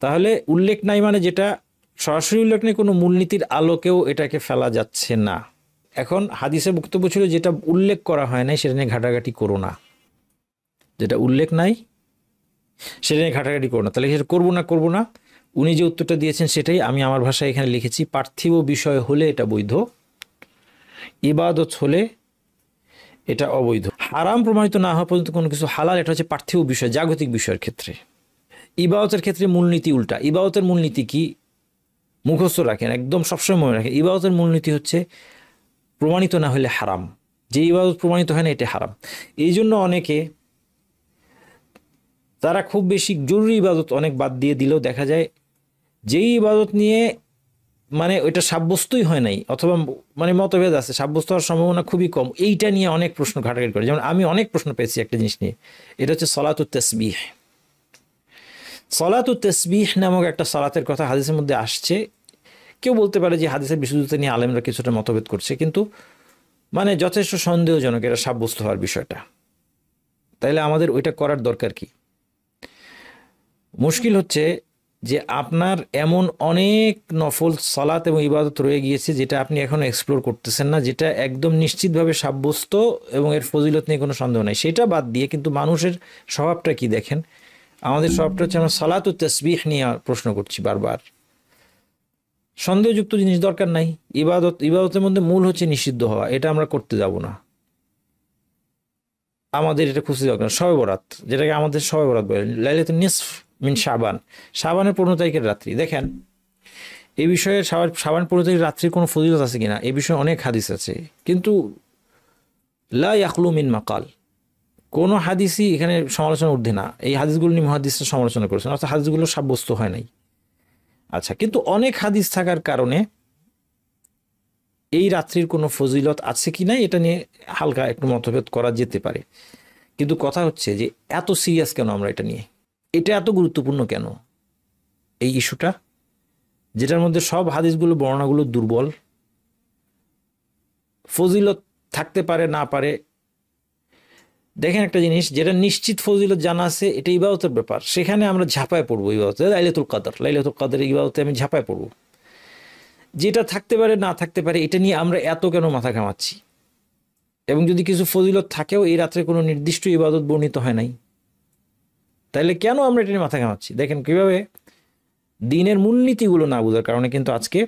তাহলে উল্লেখ নাই মানে যেটা সরাসরি উল্লেখ নেই, কোনো মূলনীতির আলোকেও এটাকে ফেলা যাচ্ছে না। এখন হাদিসের বক্তব্য ছিল যেটা উল্লেখ করা হয় নাই সেটা নিয়ে ঘাটাঘাটি করো না, যেটা উল্লেখ নাই সেটা নিয়ে ঘাটাঘাটি করো না। তাহলে সেটা করবো না। উনি যে উত্তরটা দিয়েছেন সেটাই আমি আমার ভাষায় এখানে লিখেছি। পার্থিব বিষয় হলে এটা বৈধ, ইবাদত হলে এটা অবৈধ। হারাম প্রমাণিত না হওয়া পর্যন্ত কোনো কিছু হালাল, এটা হচ্ছে পার্থিব বিষয়, জাগতিক বিষয়ের ক্ষেত্রে। ইবাদতের ক্ষেত্রে মূলনীতি উল্টা। ইবাদতের মূলনীতি কি? মুখস্থ রাখেন, একদম সবসময় মনে রাখেন। ইবাদতের মূলনীতি হচ্ছে প্রমাণিত না হলে হারাম, যে ইবাদত প্রমাণিত হয় না এটা হারাম। এই জন্য অনেকে তারা খুব বেশি জরুরি ইবাদত অনেক বাদ দিয়ে দিলেও দেখা যায় যেই ইবাদত নিয়ে মানে ওইটা সাব্যস্তই হয় নাই, অথবা মানে মতভেদ আছে, সাব্যস্ত হওয়ার সম্ভাবনা খুবই কম, এইটা নিয়ে অনেক প্রশ্ন ঘাটাঘাটি করে। যেমন আমি অনেক প্রশ্ন পেয়েছি একটা জিনিস নিয়ে, এটা হচ্ছে সলাতুত তাসবিহ। সলাতুত তাসবিহ নামক একটা সালাতের কথা হাদিসের মধ্যে আসছে। কেউ বলতে পারে যে হাদিসের বিশুদ্ধতা নিয়ে আলেমরা কিছুটা মতভেদ করছে, কিন্তু মানে যথেষ্ট সন্দেহজনক এটা সাব্যস্ত হওয়ার বিষয়টা। তাইলে আমাদের ওইটা করার দরকার কি? মুশকিল হচ্ছে যে আপনার এমন অনেক নফল সালাত এবং ইবাদত রয়ে গিয়েছে যেটা আপনি এখনো এক্সপ্লোর করতেছেন না, যেটা একদম নিশ্চিতভাবে সাব্যস্ত এবং এর ফজিলত নিয়ে কোনো সন্দেহ নাই। সেটা বাদ দিয়ে কিন্তু মানুষের স্বভাবটা কি দেখেন, আমাদের স্বভাবটা হচ্ছে আমরা সালাত ও তাসবিহ নিয়ে প্রশ্ন করছি বারবার। সন্দেহযুক্ত জিনিস দরকার নাই। ইবাদতের মধ্যে মূল হচ্ছে নিষিদ্ধ হওয়া, এটা আমরা করতে যাব না, আমাদের এটা খুশি দরকার। শবে বরাত, যেটাকে আমাদের শবে বরাত বলে, লাইলাতুন নিসফ মিন শাবান, শাবানের 15 তারিখের রাত্রি। দেখেন এই বিষয়ে শাবান 15 তারিখের রাত্রির কোনো ফজিলত আছে কিনা, এই বিষয়ে অনেক হাদিস আছে, কিন্তু লা ইয়াখলু মিন মাকাল, কোনো হাদিসই এখানে সমালোচনা ঊর্ধ্বে না। এই হাদিসগুলো নিয়ে মুহাদ্দিসরা সমালোচনা করেছেন, অর্থাৎ হাদিসগুলো সাব্যস্ত হয় নাই। আচ্ছা, কিন্তু অনেক হাদিস থাকার কারণে এই রাত্রির কোনো ফজিলত আছে কি না এটা নিয়ে হালকা একটু মতভেদ করা যেতে পারে। কিন্তু কথা হচ্ছে যে এত সিরিয়াস কেন আমরা এটা নিয়ে? এটা এত গুরুত্বপূর্ণ কেন এই ইস্যুটা, যেটার মধ্যে সব হাদিসগুলো বর্ণনাগুলো দুর্বল, ফজিলত থাকতে পারে না পারে। দেখেন একটা জিনিস, যেটা নিশ্চিত ফজিলত জানা আছে এটা ইবাদতের ব্যাপার, সেখানে আমরা ঝাঁপায় পড়বো ইবাদতে। লাইলাতুল কদর ইবাদতে আমি ঝাঁপায় পড়বো। যেটা থাকতে পারে না থাকতে পারে এটা নিয়ে আমরা এত কেন মাথা ঘামাচ্ছি? এবং যদি কিছু ফজিলত থাকেও এই রাত্রে কোনো নির্দিষ্ট ইবাদত বর্ণিত হয় নাই, তাহলে কেন আমরা এটা নিয়ে মাথা ঘামাচ্ছি? দেখেন কিভাবে দিনের মূলনীতিগুলো না বোঝার কারণে কিন্তু আজকে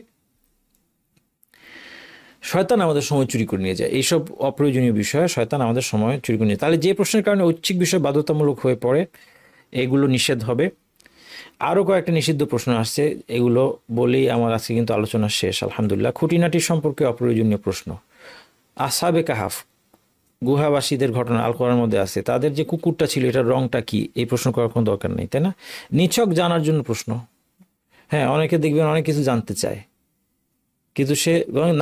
শয়তান আমাদের সময় চুরি করে নিয়ে যায়। এইসব অপ্রয়োজনীয় বিষয়ে শয়তান আমাদের সময় চুরি করে নিয়ে যায়। তাহলে যে প্রশ্নের কারণে ঐচ্ছিক বিষয় বাধ্যতামূলক হয়ে পড়ে এগুলো নিষেধ হবে। আরও কয়েকটা নিষিদ্ধ প্রশ্ন আসছে, এগুলো বলেই আমার আজকে কিন্তু আলোচনা শেষ আলহামদুলিল্লাহ। খুঁটিনাটি সম্পর্কে অপ্রয়োজনীয় প্রশ্ন। আসহাবে কাহাফ, গুহাবাসীদের ঘটনা আল কোরআনের মধ্যে আছে, তাদের যে কুকুরটা ছিল এটার রংটা কি, এই প্রশ্ন করার কোনো দরকার নেই, তাই না? নিছক জানার জন্য প্রশ্ন। হ্যাঁ, অনেকে দেখবেন অনেক কিছু জানতে চায়, কিন্তু সে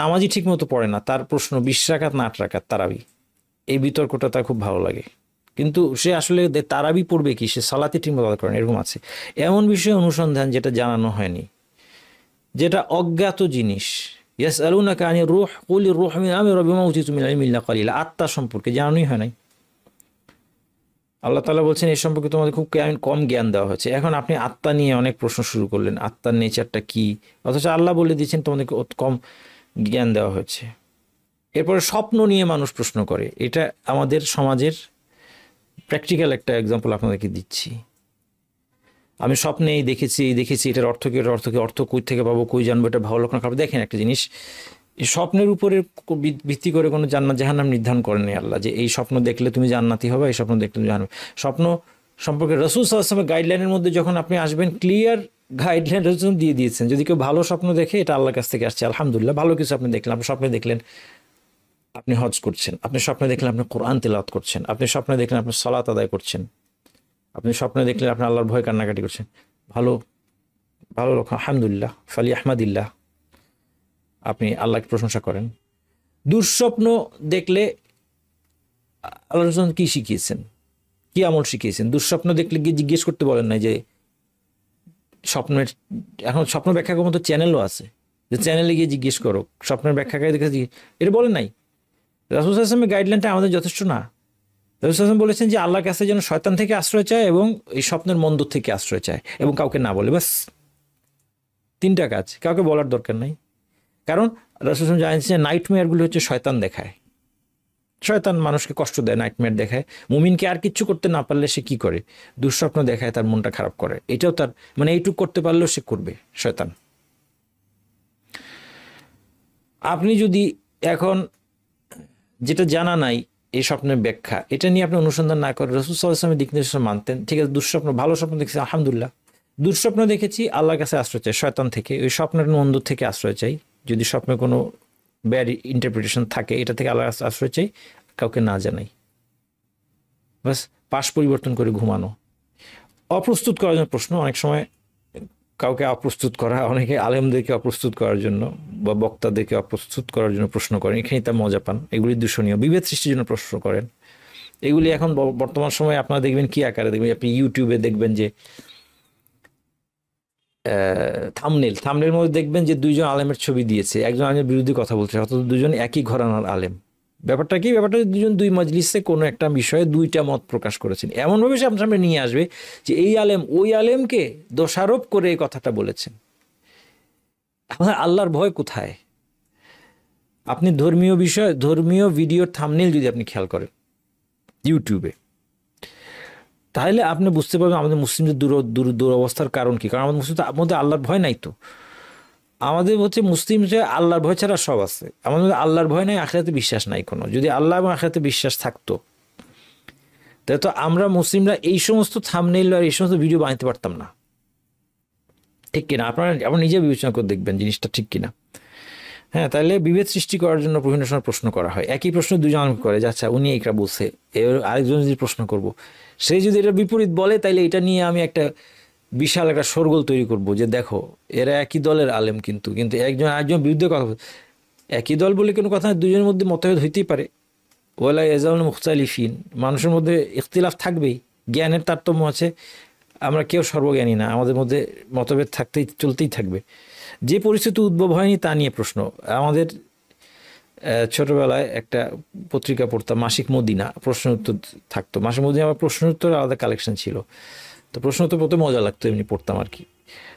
নামাজই ঠিক মতো পড়ে না, তার প্রশ্ন 20 রাকাত না 8 রাকাত তারাবি, এই বিতর্কটা তার খুব ভালো লাগে। কিন্তু সে আসলে তারাবি পড়বে কি, সে সালাতে ঠিক মতো করে না, এরকম আছে। এমন বিষয়ে অনুসন্ধান যেটা জানানো হয়নি, যেটা অজ্ঞাত জিনিস। ইয়াসআলুনাকা আনির রূহ কুলির রূহু মিন আমরি রাব্বি মা উতিতু মিনাল ইলমি ইল্লা কালিলা, আত্মা সম্পর্কে জানানোই হয় নাই। আল্লাহ তাআলা বলছেন এই সম্পর্কে তোমাদের খুব কম জ্ঞান দেওয়া হয়েছে। এখন আপনি আত্মা নিয়ে অনেক প্রশ্ন শুরু করলেন, আত্মার নেচারটা কি, অথচ আল্লাহ বলে দিয়েছেন তোমাদেরকে কম জ্ঞান দেওয়া হয়েছে। এরপরে স্বপ্ন নিয়ে মানুষ প্রশ্ন করে, এটা আমাদের সমাজের প্র্যাকটিক্যাল একটা এক্সাম্পল আপনাদেরকে দিচ্ছি। আমি স্বপ্নে এই দেখেছি এটার অর্থ কি, এটার অর্থ কি, অর্থ কই থেকে পাবো, কই জানবো, এটা ভালো লোক না খারাপ। দেখেন একটা জিনিস, এই স্বপ্নের উপরে ভিত্তি করে কোনো জান্নাত জাহান্নাম নির্ধারণ করেনি আল্লাহ, যে এই স্বপ্ন দেখলে তুমি জান্নাতি হবে, এই স্বপ্ন দেখলে তুমি জাহান্নাম। স্বপ্ন সম্পর্কে রাসূল সাল্লাল্লাহু আলাইহি ওয়াসাল্লামের গাইডলাইনের মধ্যে যখন আপনি আসবেন, ক্লিয়ার গাইডলাইন রাসূল দিয়ে দিয়েছেন। যদি কেউ ভালো স্বপ্ন দেখে এটা আল্লাহর কাছ থেকে আসছে, আলহামদুলিল্লাহ। ভালো কিছু আপনি দেখলেন, আপনি স্বপ্নে দেখলেন আপনি হজ করছেন, আপনি স্বপ্নে দেখলেন আপনি কোরআন তিলাওয়াত করছেন, আপনি স্বপ্নে দেখলেন আপনি সালাত আদায় করছেন, আপনি স্বপ্নে দেখলেন আপনি আল্লাহর ভয় কান্নাকাটি করছেন, ভালো ভালো লোক, আলহামদুলিল্লাহ, ফালি আহমাদিল্লাহ, আপনি আল্লাহকে প্রশংসা করেন। দুঃস্বপ্ন দেখলে আল্লাহ রাসূল কি শিখিয়েছেন, কি আমল শিখিয়েছেন? দুঃস্বপ্ন দেখলে গিয়ে জিজ্ঞেস করতে বলেন নাই যে স্বপ্নের, এখন স্বপ্ন ব্যাখ্যা করার মতো চ্যানেলও আছে, যে চ্যানেলে গিয়ে জিজ্ঞেস করো স্বপ্নের ব্যাখ্যাকারী দেখে, এটা বলেন নাই। রাসূল সাল্লাল্লাহু আলাইহি ওয়াসাল্লামের গাইডলাইনটা আমাদের যথেষ্ট না। রাসূল সাল্লাল্লাহু আলাইহি ওয়াসাল্লাম বলেছেন যে আল্লাহর কাছে যেন শয়তান থেকে আশ্রয় চায় এবং এই স্বপ্নের মন্দ থেকে আশ্রয় চায়, এবং কাউকে না বলে, বাস 3টা কাজ, কাউকে বলার দরকার নাই। কারণ রাসূল সাল্লাল্লাহু আলাইহি ওয়াসাল্লাম জানেন যে নাইটমেয়ারগুলো হচ্ছে শয়তান দেখায়, শয়তান মানুষকে কষ্ট দেয়, নাইটমেয়ার দেখায়। মুমিনকে আর কিচ্ছু করতে না পারলে সে কি করে, দুঃস্বপ্ন দেখায়, তার মনটা খারাপ করে। এটাও তার মানে এইটুক করতে পারলেও সে করবে শয়তান। আপনি যদি এখন যেটা জানা নাই এই স্বপ্নের ব্যাখ্যা, এটা নিয়ে আপনি অনুসন্ধান না করে রাসূল সাল্লাল্লাহু আলাইহি ওয়াসাল্লামের দিক নির্দেশনা মানতেন, ঠিক আছে, দুঃস্বপ্ন, ভালো স্বপ্ন দেখেছি আলহামদুলিল্লাহ, দুঃস্বপ্ন দেখেছি আল্লাহর কাছে আশ্রয় চাই, শয়তান থেকে, ওই স্বপ্নের মন্দ থেকে আশ্রয় চাই। যদি স্বপ্নে কোনো ব্যাড ইন্টারপ্রিটেশন থাকে, এটা থেকে আল্লাহর কাছে আশ্রয় চাই, কাউকে না জানাই, বাস পাশ পরিবর্তন করে ঘুমানো। অপ্রস্তুত করার জন্য প্রশ্ন, অনেক সময় কাউকে অপ্রস্তুত করা, অনেকে আলেমদেরকে অপ্রস্তুত করার জন্য বা বক্তাদেরকে অপ্রস্তুত করার জন্য প্রশ্ন করেন, এখানেই তার মজা পান। এগুলি দূষণীয়, বিভেদ সৃষ্টির জন্য প্রশ্ন করেন। এগুলি এখন বর্তমান সময়ে আপনারা দেখবেন কি আকারে দেখবেন, আপনি ইউটিউবে দেখবেন যে থাম্বনেল মধ্যে দেখবেন যে 2জন আলেমের ছবি দিয়েছে, একজন আলেমের বিরুদ্ধে কথা বলছে, অথচ 2জন একই ঘরানার আলেম। ব্যাপারটা কি, ব্যাপারটা 2জন 2 মজলিসে কোনো একটা বিষয়ে 2টা মত প্রকাশ করেছেন, এমনভাবে সে আপনার সামনে নিয়ে আসবে যে এই আলেম ওই আলেমকে দোষারোপ করে এই কথাটা বলেছেন। আপনার আল্লাহর ভয় কোথায়? আপনি ধর্মীয় ভিডিওর থাম্বনেল যদি আপনি খেয়াল করেন ইউটিউবে, তাহলে আপনি বুঝতে পারবেন আমাদের মুসলিমদের দুরবস্থার কারণ কি। কারণ আমাদের মুসলিমদের মধ্যে আল্লাহর ভয় নাই তো। আমাদের হচ্ছে মুসলিম যে আল্লাহর ভয় ছাড়া সব আছে, আমাদের মধ্যে আল্লাহর ভয় নাই, আখিরাতে বিশ্বাস নাই কোনো। যদি আল্লাহ এবং আখিরাতে বিশ্বাস থাকতো তাহলে তো আমরা মুসলিমরা এই সমস্ত থাম্বনেইল আর এই সমস্ত ভিডিও বানাতে পারতাম না, ঠিক কিনা? আপনারা নিজে বিবেচনা করে দেখবেন জিনিসটা ঠিক কিনা। হ্যাঁ, তাহলে বিভেদ সৃষ্টি করার জন্য বিভিন্ন সময় প্রশ্ন করা হয়, একই প্রশ্ন 2জন করে, যে আচ্ছা উনি এইটা বলছে, এর আরেকজন যদি প্রশ্ন করব, সে যদি এটা বিপরীত বলে, তাইলে এটা নিয়ে আমি একটা বিশাল একটা শোরগোল তৈরি করব, যে দেখো এরা একই দলের আলেম, কিন্তু একজন আরেকজন বিরুদ্ধে কথা বলছে। একই দল বলে কোনো কথা না, 2জনের মধ্যে মতভেদ হইতেই পারে। ওয়ালা ইয়াজালুল মুখতালিফিন, মানুষের মধ্যে ইখতিলাফ থাকবেই, জ্ঞানের তারতম্য আছে, আমরা কেউ সর্বজ্ঞানী না, আমাদের মধ্যে মতভেদ চলতেই থাকবে। যে পরিস্থিতি উদ্ভব হয়নি তা নিয়ে প্রশ্ন। আমাদের ছোটবেলায় একটা পত্রিকা পড়তাম, মাসিক মদিনা, প্রশ্ন উত্তর থাকতো। মাসিক মদিনা আমার প্রশ্ন উত্তর আলাদা কালেকশন ছিল, তো প্রশ্ন উত্তর পড়তে মজা লাগতো, এমনি পড়তাম আর কি।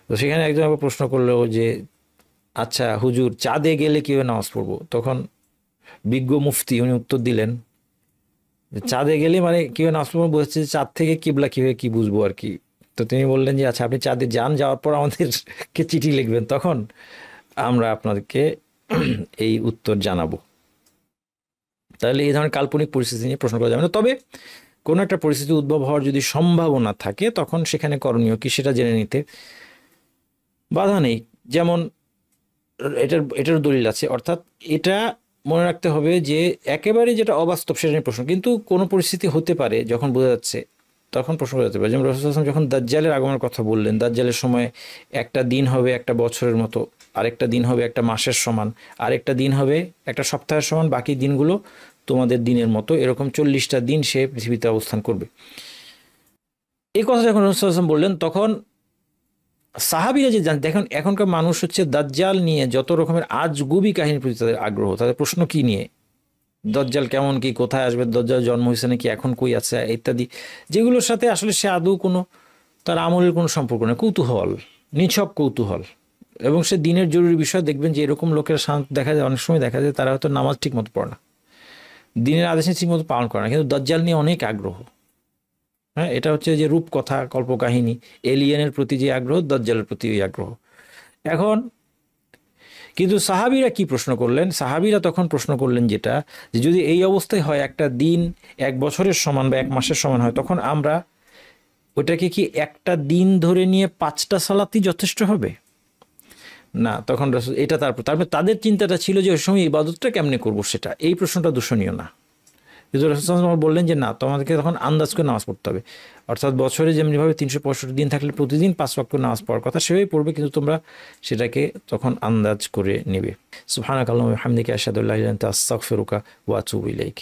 তো সেখানে একজন আবার প্রশ্ন করলো যে আচ্ছা হুজুর, চাঁদে গেলে কীভাবে নামাজ পড়বো? তখন বিজ্ঞ মুফতি উনি উত্তর দিলেন, চাঁদে গেলে মানে কীভাবে নামাজ পড়বো বোঝাচ্ছে চাঁদ থেকে কিবলা কীভাবে কী বুঝবো আর কি। তো তিনি বললেন যে আচ্ছা আপনি চাঁদে যাওয়ার পর আমাদেরকে চিঠি লিখবেন, তখন আমরা আপনাদেরকে এই উত্তর জানাবো। তাহলে এই ধরনের কাল্পনিক পরিস্থিতি নিয়ে প্রশ্ন করা যাবে না। তবে কোনো একটা পরিস্থিতি উদ্ভব হওয়ার যদি সম্ভাবনা থাকে তখন সেখানে করণীয় কি সেটা জেনে নিতে বাধা নেই। যেমন এটার দলিল আছে, অর্থাৎ এটা মনে রাখতে হবে যে একেবারে যেটা অবাস্তব সেটা নিয়ে প্রশ্ন, কিন্তু কোনো পরিস্থিতি হতে পারে যখন বোঝা যাচ্ছে তখন প্রশ্ন করা যেতে পারে। যেমন রাসূল সাল্লাল্লাহু আলাইহি ওয়াসাল্লাম যখন দাজ্জালের আগমনের কথা বললেন, দাজ্জালের সময় একটা দিন হবে একটা বছরের মতো, আরেকটা দিন হবে একটা মাসের সমান, আরেকটা দিন হবে একটা সপ্তাহের সমান, বাকি দিনগুলো তোমাদের দিনের মতো, এরকম 40টা দিন সে পৃথিবীতে অবস্থান করবে। এই কথা যখন রাসূল সাল্লাল্লাহু আলাইহি ওয়াসাল্লাম বললেন তখন সাহাবীরা যে দেখেন এখনকার মানুষ হচ্ছে দাজ্জাল নিয়ে যত রকমের আজগুবি কাহিনীর প্রতি তাদের আগ্রহ, তাদের প্রশ্ন কি নিয়ে, দজ্জাল কেমন, কি কোথায় আসবে, দজ্জাল জন্ম হয়েছে নাকি, এখন কই আছে ইত্যাদি, যেগুলোর সাথে আসলে সে আদৌ কোনো তার আমলের কোনো সম্পর্ক নেই, কৌতূহল, নিছক কৌতূহল। এবং সে দিনের জরুরি বিষয় দেখবেন যে এরকম লোকের দেখা যায়, অনেক সময় দেখা যায় তারা হয়তো নামাজ ঠিক মতো পড়ে না, দিনের আদেশ ঠিক মতো পালন করে না, কিন্তু দজ্জাল নিয়ে অনেক আগ্রহ। হ্যাঁ, এটা হচ্ছে যে রূপকথা, কল্পকাহিনী, এলিয়েনের প্রতি যে আগ্রহ, দজ্জালের প্রতি ওই আগ্রহ। এখন কিন্তু সাহাবীরা কি প্রশ্ন করলেন? সাহাবীরা তখন প্রশ্ন করলেন যেটা, যে যদি এই অবস্থায় হয় একটা দিন 1 বছরের সমান বা 1 মাসের সমান হয়, তখন আমরা ওটাকে কি একটা দিন ধরে নিয়ে 5টা সালাতই যথেষ্ট হবে? না, তখন এটা তারপরে তাদের চিন্তাটা ছিল যে ওই সময় ইবাদতটা কেমনে করবো, সেটা এই প্রশ্নটা দূষণীয় না। কিন্তু রাসূল সাল্লাল্লাহু আলাইহি ওয়াসাল্লাম বললেন যে না, তোমাদেরকে তখন আন্দাজ করে নামাজ পড়তে হবে। অর্থাৎ বছরে যেমনিভাবে 365 দিন থাকলে প্রতিদিন 5 ওয়াক্ত নামাজ পড়ার কথা সেভাবেই পড়বে, কিন্তু তোমরা সেটাকে তখন আন্দাজ করে নেবে। সুবহানাকাল্লাহুম্মা ওয়া বিহামদিকা আশহাদু আল্লা ইলাহা ইল্লা আনতা আস্তাগফিরুকা ওয়া আতুবু ইলাইক।